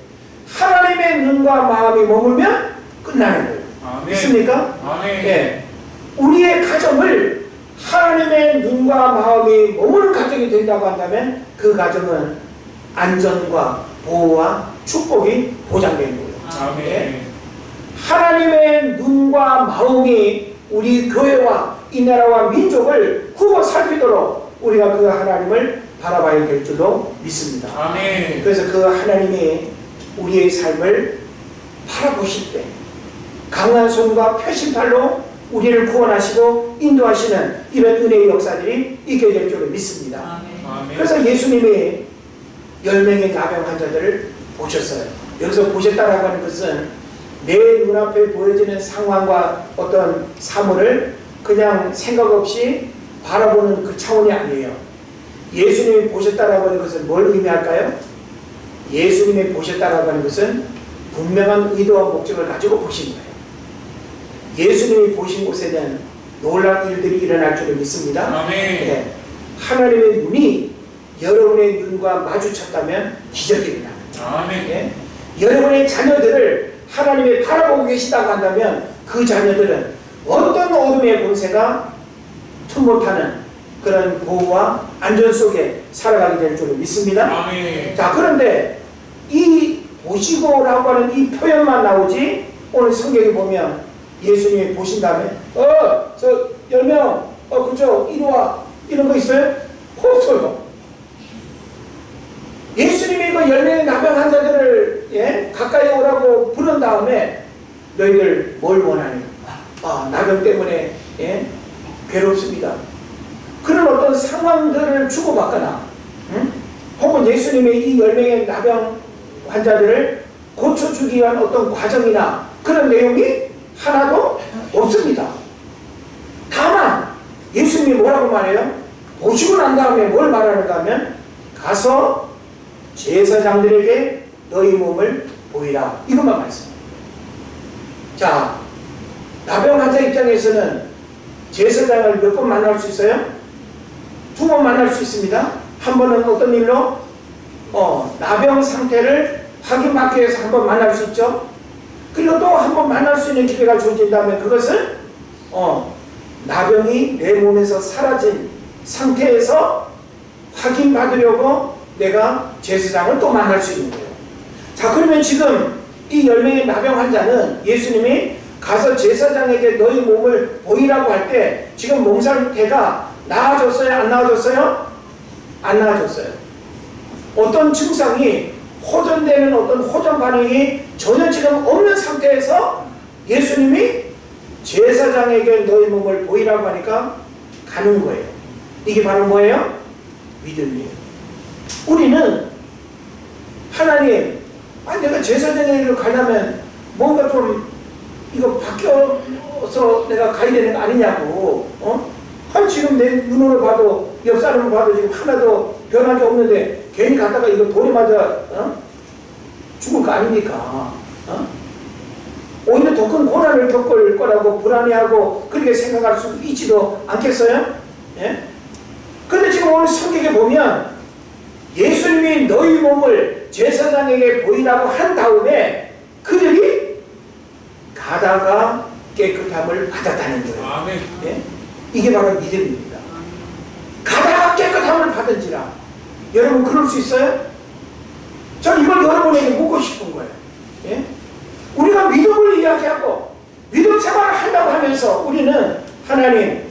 하나님의 눈과 마음이 머물면 끝나는 거예요.
아멘.
믿습니까?
아멘.
예. 우리의 가정을 하나님의 눈과 마음이 머무는 가정이 된다고 한다면 그 가정은 안전과 보호와 축복이 보장되는 거예요.
아멘.
예. 하나님의 눈과 마음이 우리 교회와 이 나라와 민족을 후보 살피도록 우리가 그 하나님을 바라봐야 될 줄로 믿습니다.
아멘.
그래서 그 하나님이 우리의 삶을 바라보실 때 강한 손과 표심팔로 우리를 구원하시고 인도하시는 이런 은혜의 역사들이 있게 될 줄로 믿습니다.
아멘.
그래서 예수님이 10명의 나병 환자들을 보셨어요. 여기서 보셨다라고 하는 것은 내 눈앞에 보여지는 상황과 어떤 사물을 그냥 생각 없이 바라보는 그 차원이 아니에요. 예수님이 보셨다라고 하는 것은 뭘 의미할까요? 예수님이 보셨다라고 하는 것은 분명한 의도와 목적을 가지고 보신 거예요. 예수님이 보신 곳에는 놀라운 일들이 일어날 줄을 믿습니다.
아멘.
네. 하나님의 눈이 여러분의 눈과 마주쳤다면 기적이 일어납니다.
아멘.
네. 여러분의 자녀들을 하나님이 바라보고 계시다고 한다면 그 자녀들은 어떤 어둠의 권세가 틈 못하는 그런 보호와 안전 속에 살아가게 될 줄을 믿습니다.
아멘.
자, 그런데 이 보시고라고 하는 이 표현만 나오지 오늘 성경에 보면 예수님이 보신 다음에 저 10명 그쪽 이리 와 이런 거 있어요? 없어요. 예수님이 그 10명의 나병 환자들을 가까이 오라고 부른 다음에 너희들 뭘 원하니? 나병 때문에 괴롭습니다. 그런 어떤 상황들을 주고받거나 혹은 예수님의 이 10명의 나병 환자들을 고쳐주기 위한 어떤 과정이나 그런 내용이 하나도 없습니다. 다만 예수님이 뭐라고 말해요? 보시고 난 다음에 뭘 말하는가 하면 가서 제사장들에게 너희 몸을 보이라 이것만 말씀합니다. 자, 나병 환자 입장에서는 제사장을 몇 번 만날 수 있어요? 2번 만날 수 있습니다. 한 번은 어떤 일로? 나병 상태를 확인받기 위해서 한 번 만날 수 있죠. 그리고 또 한 번 만날 수 있는 기회가 주어진다면 그것은 나병이 내 몸에서 사라진 상태에서 확인받으려고 내가 제사장을 또 만날 수 있는 거예요. 자, 그러면 지금 이 10명의 나병 환자는 예수님이 가서 제사장에게 너희 몸을 보이라고 할 때 지금 몸 상태가 나아졌어요? 안 나아졌어요? 안 나아졌어요. 어떤 증상이 호전되는 어떤 호전 반응이 전혀 지금 없는 상태에서 예수님이 제사장에게 너희 몸을 보이라고 하니까 가는 거예요. 이게 바로 뭐예요? 믿음이에요. 우리는 하나님, 내가 제사장에게 가려면 뭔가 좀 이거 바뀌어서 내가 가야 되는 거 아니냐고. 지금 내 눈으로 봐도 옆 사람을 봐도 지금 하나도 변한 게 없는데 괜히 갔다가 이거 돌에 맞아 죽을 거 아닙니까? 오히려 더 큰 고난을 겪을 거라고 불안해하고 그렇게 생각할 수 있지도 않겠어요? 예? 그런데 지금 오늘 성경에 보면 예수님이 너희 몸을 제사장에게 보이라고 한 다음에 그들이 가다가 깨끗함을 받았다는 거예요.
아멘.
예? 이게 바로 믿음입니다. 가다가 깨끗함을 받은지라. 여러분 그럴 수 있어요? 전 이걸 여러분에게 묻고 싶은 거예요. 예? 우리가 믿음을 이야기하고 믿음 생활을 한다고 하면서 우리는 하나님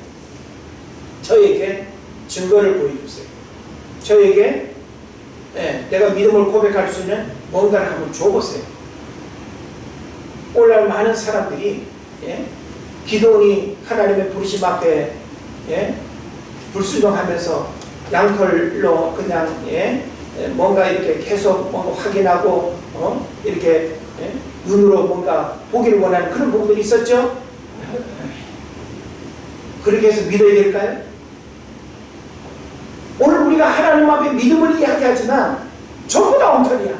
저에게 증거를 보여주세요. 저에게 내가 믿음을 고백할 수 있는 뭔가를 한번 줘보세요. 오늘날 많은 사람들이 기도원이 하나님의 부르심 앞에 불순종하면서 양털로 그냥 뭔가 이렇게 계속 뭔가 확인하고 이렇게 눈으로 뭔가 보기를 원하는 그런 부분들이 있었죠. 그렇게 해서 믿어야 될까요? 오늘 우리가 하나님 앞에 믿음을 이야기하지만 전부 다 엉터리야.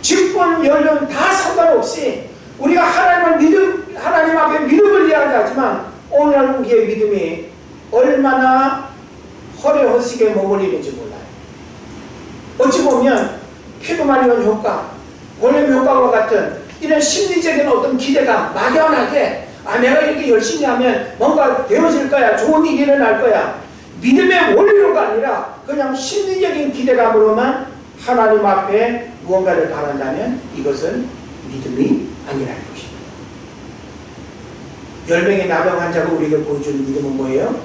직분, 연령 다 상관없이 우리가 하나님 앞에 믿음을 이야기하지만 오늘날 우리의 믿음이 얼마나 허례허식에 머무르는지 몰라요. 어찌 보면 피그마리온 효과, 골렘 효과와 같은 이런 심리적인 어떤 기대감, 막연하게 내가 이렇게 열심히 하면 뭔가 되어질 거야, 좋은 일이 일어날 거야. 믿음의 원리로가 아니라 그냥 심리적인 기대감으로만 하나님 앞에 무언가를 바란다면 이것은 믿음이 아니라는 것입니다. 10명의 나병 환자가 우리에게 보여주는 믿음은 뭐예요?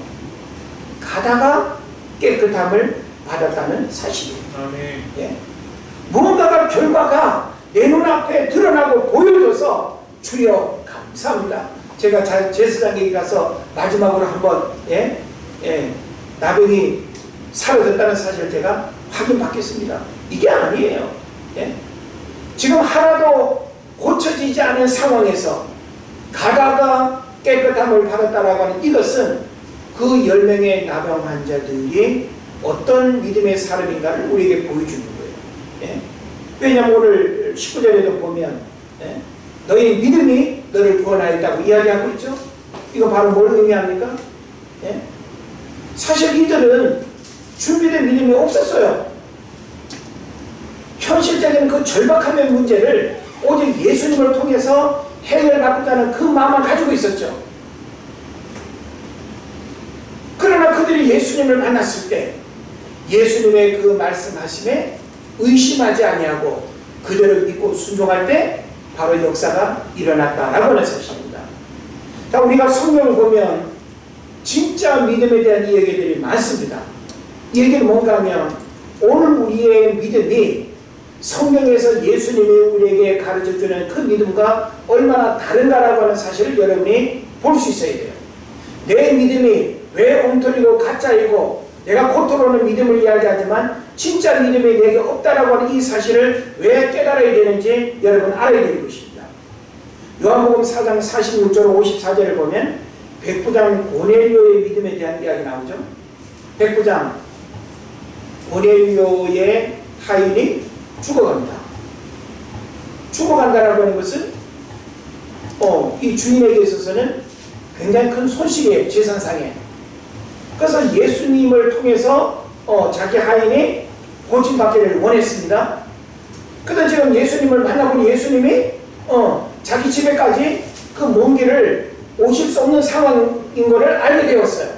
가다가 깨끗함을 받았다는 사실이에요. 예? 무언가가 결과가 내 눈앞에 드러나고 보여줘서 주여 감사합니다. 제가 제사장에게 가서 마지막으로 한번 나병이 사라졌다는 사실을 제가 확인받겠습니다. 이게 아니에요. 지금 하나도 고쳐지지 않은 상황에서 가다가 깨끗함을 받았다라고 하는 이것은 그 10명의 나병 환자들이 어떤 믿음의 사람인가를 우리에게 보여주는 거예요. 왜냐하면 오늘 19절에도 보면 너희 믿음이 너를 구원하였다고 이야기하고 있죠. 이거 바로 뭘 의미합니까? 사실 이들은 준비된 믿음이 없었어요. 현실적인 그 절박함의 문제를 오직 예수님을 통해서 해결받고자는 그 마음을 가지고 있었죠. 그러나 그들이 예수님을 만났을 때 예수님의 그 말씀하심에 의심하지 아니하고 그대로 믿고 순종할 때 바로 역사가 일어났다라고 하는 사실입니다. 자, 우리가 성경을 보면 진짜 믿음에 대한 이야기들이 많습니다. 이 얘기는 뭔가 하면 오늘 우리의 믿음이 성경에서 예수님이 우리에게 가르쳐주는 그 믿음과 얼마나 다른가라고 하는 사실을 여러분이 볼 수 있어야 돼요. 내 믿음이 왜 엉터리고 가짜이고 내가 겉으로는 믿음을 이야기하지만 진짜 믿음이 내게 없다라고 하는 이 사실을 왜 깨달아야 되는지 여러분 알아야 되는 것입니다. 요한복음 4장 46절 54절을 보면 백부장 고넬료의 믿음에 대한 이야기 나오죠. 백부장 고넬료의 하인이 죽어갑니다. 죽어간다라고 하는 것은 이 주인에게 있어서는 굉장히 큰 손실이에요. 재산상에. 그래서 예수님을 통해서 자기 하인이 고침받기를 원했습니다. 그래서 지금 예수님을 만나보니 예수님이 자기 집에까지 그 먼 길을 오실 수 없는 상황인 것을 알게 되었어요.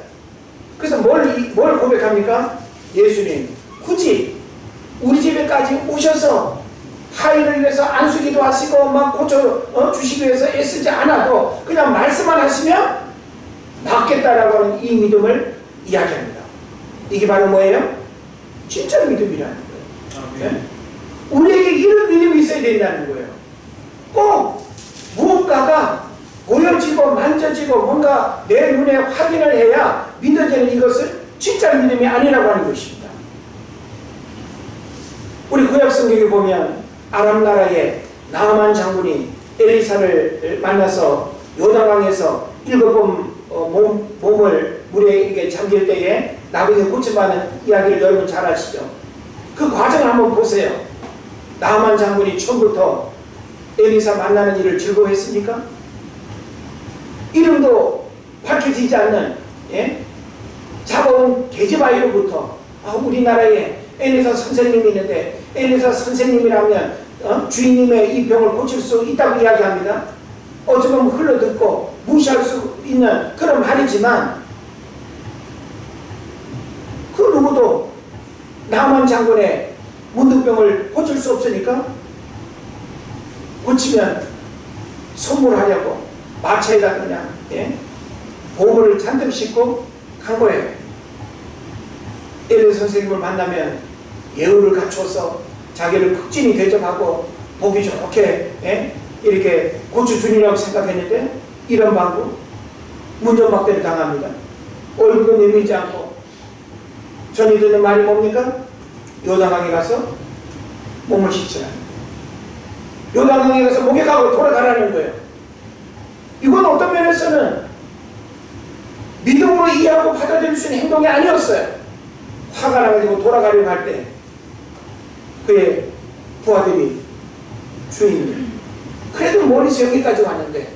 그래서 뭘 고백합니까? 예수님, 굳이 우리 집에까지 오셔서 하인을 위해서 안수기도 하시고 막 고쳐 주시기 위해서 애쓰지 않아도 그냥 말씀만 하시면 낫겠다라고 하는 이 믿음을 이야기합니다. 이게 바로 뭐예요? 진짜 믿음이라는 거예요. 네? 우리에게 이런 믿음이 있어야 된다는 거예요. 꼭 무언가가 보여지고 만져지고 뭔가 내 눈에 확인을 해야 믿어지는 이것을 진짜 믿음이 아니라고 하는 것입니다. 우리 구약 성경에 보면 아람 나라의 나아만 장군이 엘리사를 만나서 요단강에서 7번 몸을 물에 잠길 때에 나병에 고침받는 이야기를 여러분 잘 아시죠? 그 과정을 한번 보세요. 나아만 장군이 처음부터 엘리사 만나는 일을 즐거워했습니까? 이름도 밝혀지지 않는 잡아온 계집아이로부터 우리나라에 엘리사 선생님이 있는데 엘리사 선생님이라면 주인님의 이 병을 고칠 수 있다고 이야기합니다. 어쩌면 흘러듣고 무시할 수 있는 그런 말이지만 그 누구도 나만 장군의 문득병을 고칠 수 없으니까 고치면 선물하려고 마차에다 그냥 보물을 잔뜩 싣고 간 거예요. 엘리 선생님을 만나면 예우를 갖춰서 자기를 극진히 대접하고 보기 좋게 이렇게 고쳐주리라고 생각했는데 이런 방구 문전박대를 당합니다. 얼굴도 내밀지 않고 전이 듣는 말이 뭡니까? 요단강에 가서 몸을 씻으라. 요단강에 가서 목욕하고 돌아가라는 거예요. 이건 어떤 면에서는 믿음으로 이해하고 받아들일 수 있는 행동이 아니었어요. 화가 나가지고 돌아가려고 할 때 그의 부하들이 주인님 그래도 멀리서 여기까지 왔는데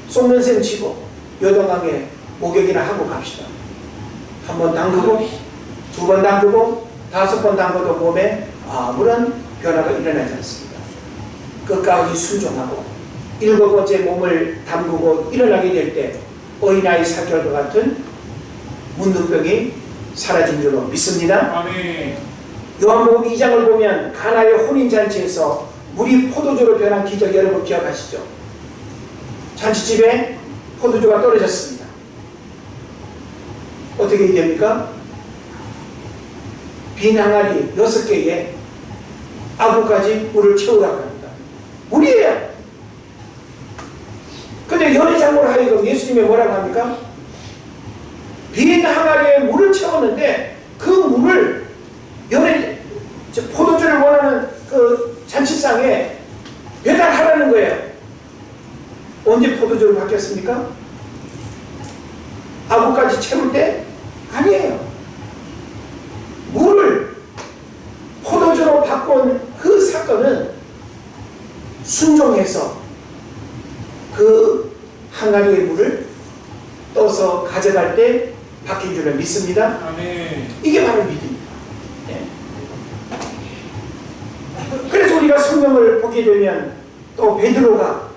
쏟는 셈 치고 요단강에 목욕이나 하고 갑시다. 한 번 담그고 2번 담그고 5번 담그도 몸에 아무런 변화가 일어나지 않습니다. 끝까지 순종하고 7번째 몸을 담그고 일어나게 될 때 어린아이 살결과 같은 문둥병이 사라진 줄로 믿습니다.
아멘.
요한복음 2장을 보면 가나의 혼인잔치에서 물이 포도주로 변한 기적 여러분 기억하시죠? 잔치집에 포도주가 떨어졌습니다. 어떻게 됩니까? 빈 항아리 6개에 아구까지 물을 채우라고 합니다. 물이에요. 근데 연회장으로 하여금 예수님이 뭐라고 합니까? 빈 항아리에 물을 채웠는데 그 물을 포도주를 원하는 그 잔치상에 배달하라는 거예요. 언제 포도주로 바뀌었습니까? 아구까지 채울 때? 아니에요. 물을 포도주로 바꾼 그 사건은 순종해서 그 항아리의 물을 떠서 가져갈 때 바뀐 줄을 믿습니다.
아멘.
이게 바로 믿음입니다. 그래서 우리가 성경을 보게 되면 또 베드로가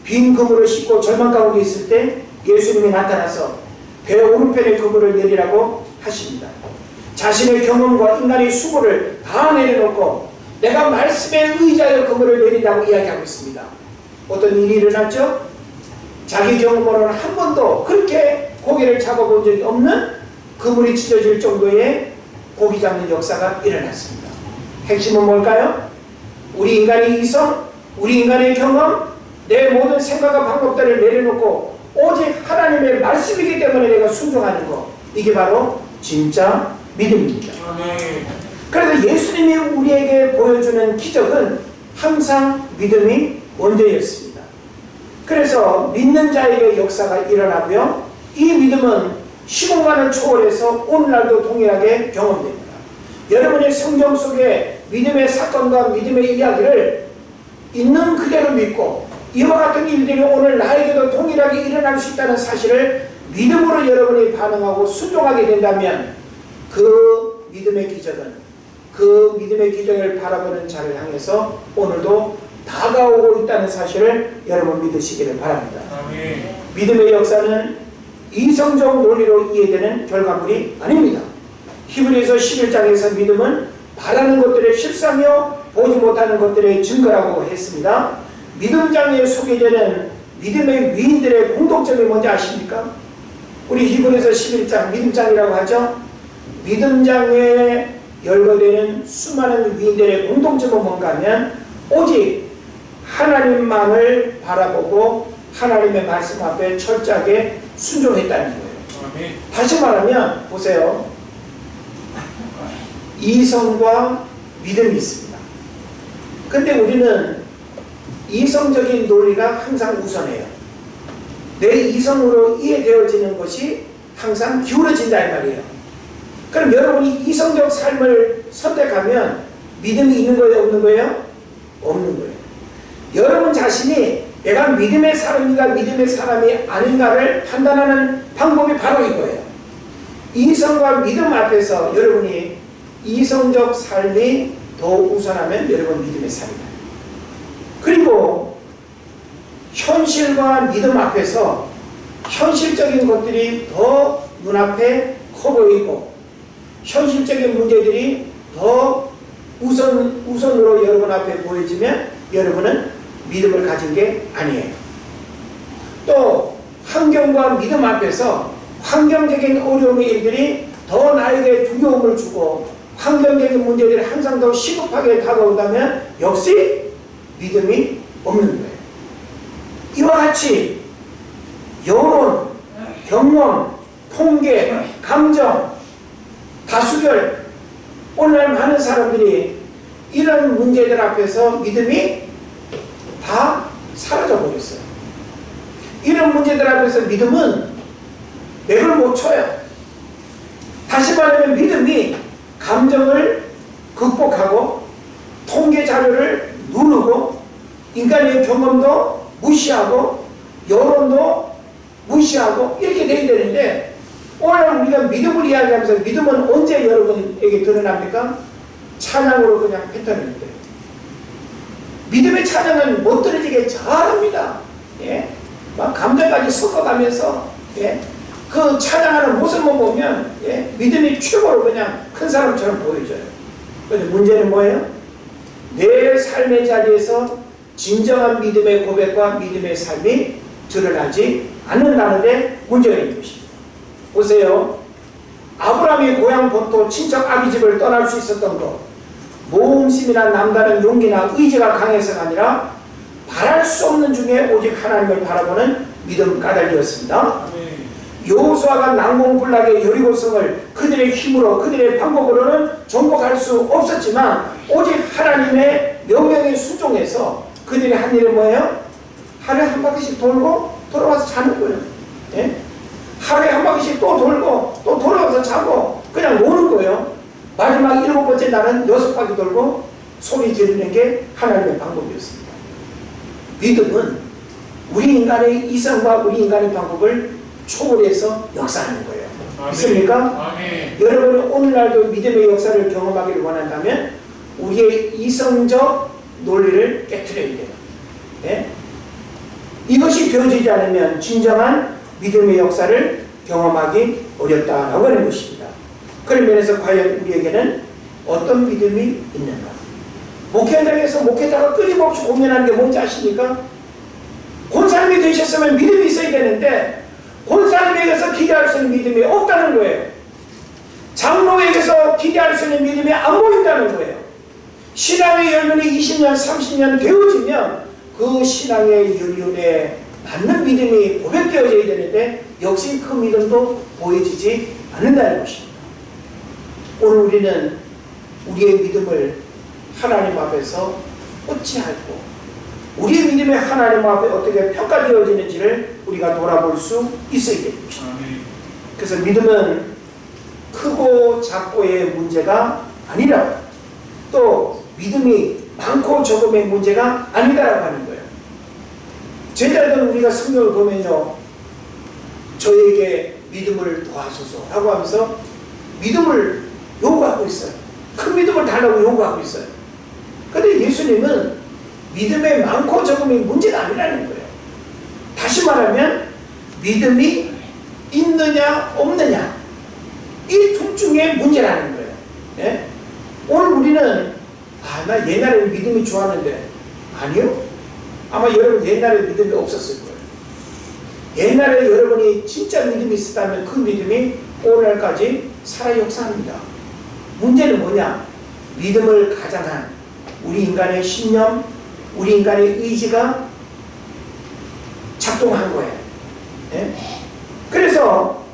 빈 그물을 싣고 절망 가운데 있을 때 예수님이 나타나서 배 오른편에 그물을 내리라고 하십니다. 자신의 경험과 인간의 수고를 다 내려놓고 내가 말씀에 의지하여 그물을 내린다고 이야기하고 있습니다. 어떤 일이 일어났죠? 자기 경험으로는 한 번도 그렇게 고기를 잡아본 적이 없는 그물이 찢어질 정도의 고기 잡는 역사가 일어났습니다. 핵심은 뭘까요? 우리 인간의 이성, 우리 인간의 경험, 내 모든 생각과 방법들을 내려놓고 오직 하나님의 말씀이기 때문에 내가 순종하는 것, 이게 바로 진짜 믿음입니다. 그래서 예수님이 우리에게 보여주는 기적은 항상 믿음이 원죄였습니다. 그래서 믿는 자에게 역사가 일어나고요, 이 믿음은 시공간을 초월해서 오늘날도 동일하게 경험됩니다. 여러분의 성경 속에 믿음의 사건과 믿음의 이야기를 있는 그대로 믿고 이와 같은 일들이 오늘 나에게도 동일하게 일어날 수 있다는 사실을 믿음으로 여러분이 반응하고 순종하게 된다면 그 믿음의 기적은 그 믿음의 기적을 바라보는 자를 향해서 오늘도 다가오고 있다는 사실을 여러분 믿으시기를 바랍니다.
아멘.
믿음의 역사는 이성적 논리로 이해되는 결과물이 아닙니다. 히브리서 11장에서 믿음은 바라는 것들의 실상이요 보지 못하는 것들의 증거라고 했습니다. 믿음 장애에 소개되는 믿음의 위인들의 공통점이 뭔지 아십니까? 우리 히브리서 11장 믿음 장애라고 하죠. 믿음 장애에 열거되는 수많은 위인들의 공통점은 뭔가 하면 오직 하나님만을 바라보고 하나님의 말씀 앞에 철저하게 순종했다는 거예요. 다시 말하면 보세요. 이성과 믿음이 있습니다. 근데 우리는 이성적인 논리가 항상 우선해요. 내 이성으로 이해되어지는 것이 항상 기울어진다 이 말이에요. 그럼 여러분이 이성적 삶을 선택하면 믿음이 있는 거예요? 없는 거예요? 없는 거예요. 여러분 자신이 내가 믿음의 사람인가 믿음의 사람이 아닌가를 판단하는 방법이 바로 이거예요. 이성과 믿음 앞에서 여러분이 이성적 삶이 더 우선하면 여러분 믿음의 삶이다. 그리고 현실과 믿음 앞에서 현실적인 것들이 더 눈앞에 커 보이고 현실적인 문제들이 더 우선으로 여러분 앞에 보여지면 여러분은 믿음을 가진 게 아니에요. 또 환경과 믿음 앞에서 환경적인 어려움의 일들이 더 나에게 두려움을 주고 환경적인 문제들이 항상 더 시급하게 다가온다면 역시 믿음이 없는 거예요. 이와 같이 여론, 경험, 통계, 감정, 다수결, 오늘날 많은 사람들이 이런 문제들 앞에서 믿음이 다 사라져버렸어요. 이런 문제들 앞에서 믿음은 맥을 못 쳐요. 다시 말하면 믿음이 감정을 극복하고 통계 자료를 누르고 인간의 경험도 무시하고 여론도 무시하고 이렇게 돼야 되는데 오늘 우리가 믿음을 이야기하면서 믿음은 언제 여러분에게 드러납니까? 찬양으로 그냥 뱉어내는 거예요. 믿음의 찬양은 못 들어지게 잘합니다. 예? 막 감정까지 섞어가면서 예? 그 찬양하는 모습만 보면 예? 믿음이 최고로 그냥 큰 사람처럼 보여져요. 그런데 문제는 뭐예요? 내 삶의 자리에서 진정한 믿음의 고백과 믿음의 삶이 드러나지 않는다는 데 문제가 있는 것입니다. 보세요. 아브라함이 고향 본토 친척 아비집을 떠날 수 있었던 것, 모험심이나 남다른 용기나 의지가 강해서가 아니라 바랄 수 없는 중에 오직 하나님을 바라보는 믿음 까닭이었습니다. 여호수아가 난공불락의 여리고성을 그들의 힘으로 그들의 방법으로는 정복할 수 없었지만 오직 하나님의 명령에 순종해서 그들이 한 일은 뭐예요? 하루에 한 바퀴씩 돌고 돌아와서 자는 거예요. 예? 하루에 한 바퀴씩 또 돌고 또 돌아와서 자고 그냥 노는 거예요. 마지막 7번째 날은 6바퀴 돌고 소리 지르는 게 하나님의 방법이었습니다. 믿음은 우리 인간의 이성과 우리 인간의 방법을 초월해서 역사하는 거예요. 아멘. 믿습니까? 아멘. 여러분이 오늘날도 믿음의 역사를 경험하기를 원한다면 우리의 이성적 논리를 깨트려야 돼요. 예? 이것이 되어지지 않으면 진정한 믿음의 역사를 경험하기 어렵다라고 하는 것입니다. 그런 면에서 과연 우리에게는 어떤 믿음이 있는가? 목회 현장에서 목회자가 끊임없이 고민하는 게 뭔지 아십니까? 권사님이 되셨으면 믿음이 있어야 되는데 권사님에게서 기대할 수 있는 믿음이 없다는 거예요. 장로에게서 기대할 수 있는 믿음이 안 보인다는 거예요. 신앙의 연륜이 20년, 30년 되어지면 그 신앙의 연륜에 맞는 믿음이 고백되어져야 되는데 역시 그 믿음도 보여지지 않는다는 것입니다. 오늘 우리는 우리의 믿음을 하나님 앞에서 어찌할고 우리의 믿음이 하나님 앞에 어떻게 평가되어지는지를 우리가 돌아볼 수 있어야 됩니다. 그래서 믿음은 크고 작고의 문제가 아니라 또 믿음이 많고 적음의 문제가 아니다라고 하는 거예요. 제자들은 우리가 성경을 보면요, 저에게 믿음을 더하소서 라고 하면서 믿음을 요구하고 있어요. 큰 믿음을 달라고 요구하고 있어요. 그런데 예수님은 믿음의 많고 적음의 문제가 아니라는 거예요. 다시 말하면 믿음이 있느냐 없느냐 이 둘 중에 문제라는 거예요. 예? 오늘 우리는 나 옛날에 믿음이 좋았는데. 아니요. 아마 여러분 옛날에 믿음이 없었을 거예요. 옛날에 여러분이 진짜 믿음이 있었다면 그 믿음이 오늘까지 살아 역사합니다. 문제는 뭐냐? 믿음을 가장한 우리 인간의 신념, 우리 인간의 의지가 작동한 거예요. 예? 그래서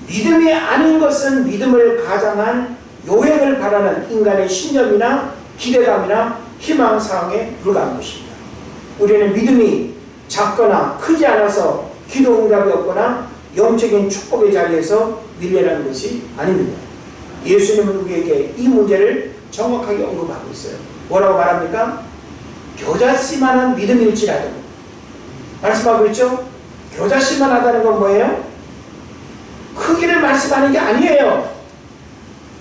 믿음이 아닌 것은 믿음을 가장한 요행을 바라는 인간의 신념이나 기대감이나 희망사항에 불과한 것입니다. 우리는 믿음이 작거나 크지 않아서 기도 응답이 없거나 영적인 축복의 자리에서 밀려나는 것이 아닙니다. 예수님은 우리에게 이 문제를 정확하게 언급하고 있어요. 뭐라고 말합니까? 겨자씨만한 믿음일지라도. 말씀하고 있죠? 겨자씨만하다는 건 뭐예요? 크기를 말씀하는 게 아니에요.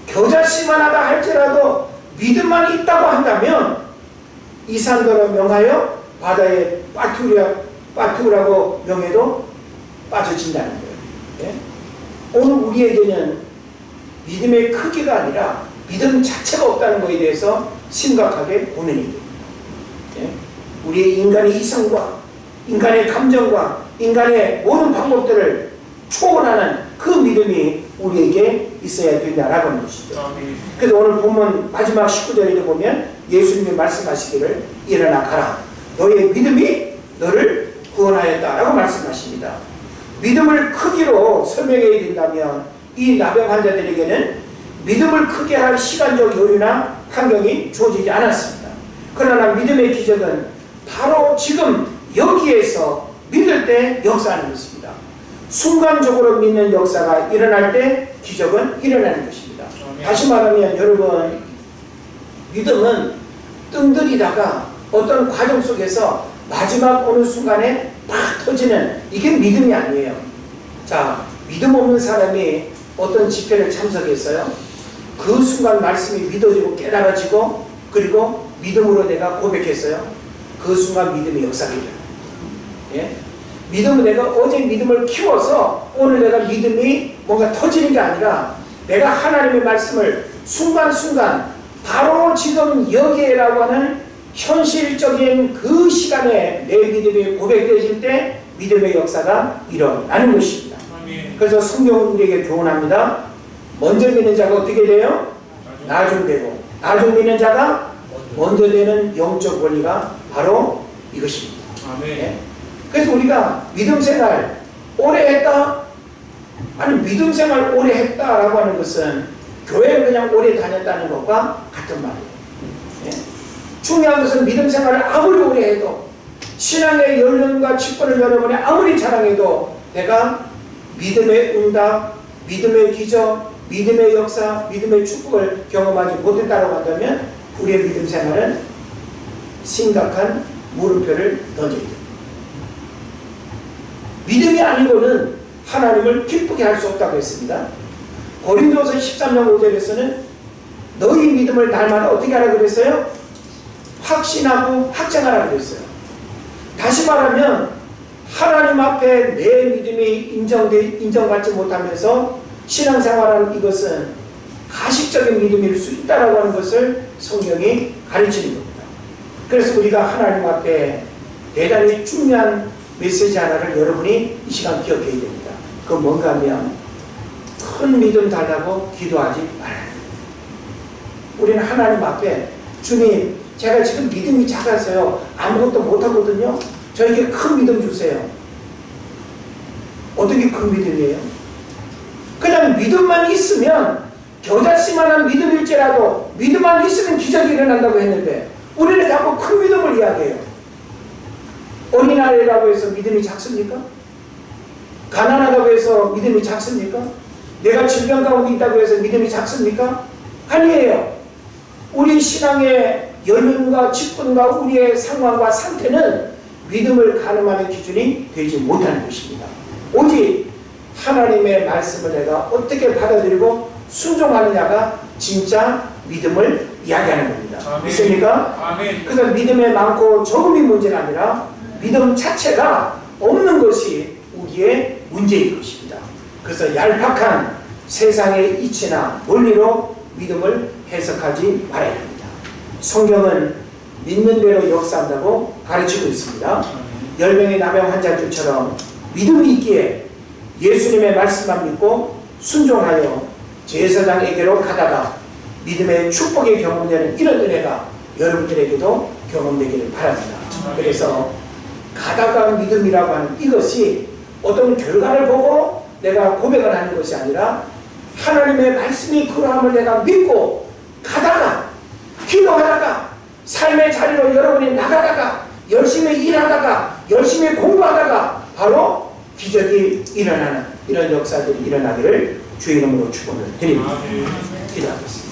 겨자씨만하다 할지라도 믿음만 있다고 한다면 이 산더러 명하여 바다에 빠투라고 명해도 빠져진다는 거예요. 예? 오늘 우리에게는 믿음의 크기가 아니라 믿음 자체가 없다는 것에 대해서 심각하게 고민이 됩니다. 예? 우리의 인간의 이성과 인간의 감정과 인간의 모든 방법들을 초월하는 그 믿음이 우리에게 있어야 된다라고 하는 것이죠. 그래서 오늘 본문 마지막 19절에 보면 예수님이 말씀하시기를 일어나 가라. 너의 믿음이 너를 구원하였다라고 말씀하십니다. 믿음을 크기로 설명해야 된다면 이 나병 환자들에게는 믿음을 크게 할 시간적 여유나 환경이 주어지지 않았습니다. 그러나 믿음의 기적은 바로 지금 여기에서 믿을 때 역사하는 것입니다. 순간적으로 믿는 역사가 일어날 때 기적은 일어나는 것입니다. 다시 말하면 여러분, 믿음은 뜸들이다가 어떤 과정 속에서 마지막 어느 순간에 팍 터지는, 이게 믿음이 아니에요. 자, 믿음 없는 사람이 어떤 집회를 참석했어요. 그 순간 말씀이 믿어지고 깨달아지고 그리고 믿음으로 내가 고백했어요. 그 순간 믿음이 역사가 일어나요. 예? 믿음은 내가 어제 믿음을 키워서 오늘 내가 믿음이 뭔가 터지는 게 아니라 내가 하나님의 말씀을 순간순간 바로 지금 여기에라고 하는 현실적인 그 시간에 내 믿음이 고백되어질 때 믿음의 역사가 일어나는 것입니다. 그래서 성경은 우리에게 교훈합니다. 먼저 믿는 자가 어떻게 돼요? 나중 되고, 나중 믿는 자가 먼저 되는 영적 원리가 바로 이것입니다. 네? 그래서 우리가 믿음 생활 오래 했다? 아니, 믿음 생활 오래 했다라고 하는 것은 교회를 그냥 오래 다녔다는 것과 같은 말이에요. 네? 중요한 것은 믿음 생활을 아무리 오래 해도, 신앙의 연륜과 직분을 여러분이 아무리 자랑해도 내가 믿음의 응답, 믿음의 기적, 믿음의 역사, 믿음의 축복을 경험하지 못했다고 한다면 우리의 믿음 생활은 심각한 물음표를 던져야 됩니다. 믿음이 아니고는 하나님을 기쁘게 할 수 없다고 했습니다. 고린도서 13장 5절에서는 너희 믿음을 날마다 어떻게 하라고 그랬어요? 확신하고 확장하라고 그랬어요. 다시 말하면 하나님 앞에 내 믿음이 인정받지 못하면서 신앙생활하는 이것은 가식적인 믿음일 수 있다고 하는 것을 성경이 가르치는 겁니다. 그래서 우리가 하나님 앞에 대단히 중요한 메시지 하나를 여러분이 이 시간 기억해야 됩니다. 그건 뭔가 하면 큰 믿음 달라고 기도하지 말아야 됩니다. 우리는 하나님 앞에 주님, 제가 지금 믿음이 작아서요 아무것도 못하거든요. 저에게 큰 믿음 주세요. 어떻게 큰 믿음이에요? 그냥 믿음만 있으면, 겨자씨만한 믿음일지라도 믿음만 있으면 기적이 일어난다고 했는데 우리는 자꾸 큰 믿음을 이야기해요. 어린아이라고 해서 믿음이 작습니까? 가난하다고 해서 믿음이 작습니까? 내가 질병 가운데 있다고 해서 믿음이 작습니까? 아니에요. 우리 신앙의 연륜과 직분과 우리의 상황과 상태는 믿음을 가늠하는 기준이 되지 못하는 것입니다. 오직 하나님의 말씀을 내가 어떻게 받아들이고 순종하느냐가 진짜 믿음을 이야기하는 겁니다. 아멘. 믿습니까? 아멘. 그래서 믿음의 많고 적음이 문제가 아니라 믿음 자체가 없는 것이 우리의 문제인 것입니다. 그래서 얄팍한 세상의 이치나 원리로 믿음을 해석하지 말아야 합니다. 성경은 믿는 대로 역사한다고 가르치고 있습니다. 10명의 남양 환자들처럼 믿음이 있기에 예수님의 말씀만 믿고 순종하여 제사장에게로 가다가 믿음의 축복의 경험되는 이런 은혜가 여러분들에게도 경험되기를 바랍니다. 그래서 가다가 믿음이라고 하는 이것이 어떤 결과를 보고 내가 고백을 하는 것이 아니라 하나님의 말씀이 그러함을 내가 믿고 가다가 기도하다가 삶의 자리로 여러분이 나가다가 열심히 일하다가 열심히 공부하다가 바로 기적이 일어나는 이런 역사들이 일어나기를 주의 이름으로 축원을 드립니다. 기도하겠습니다.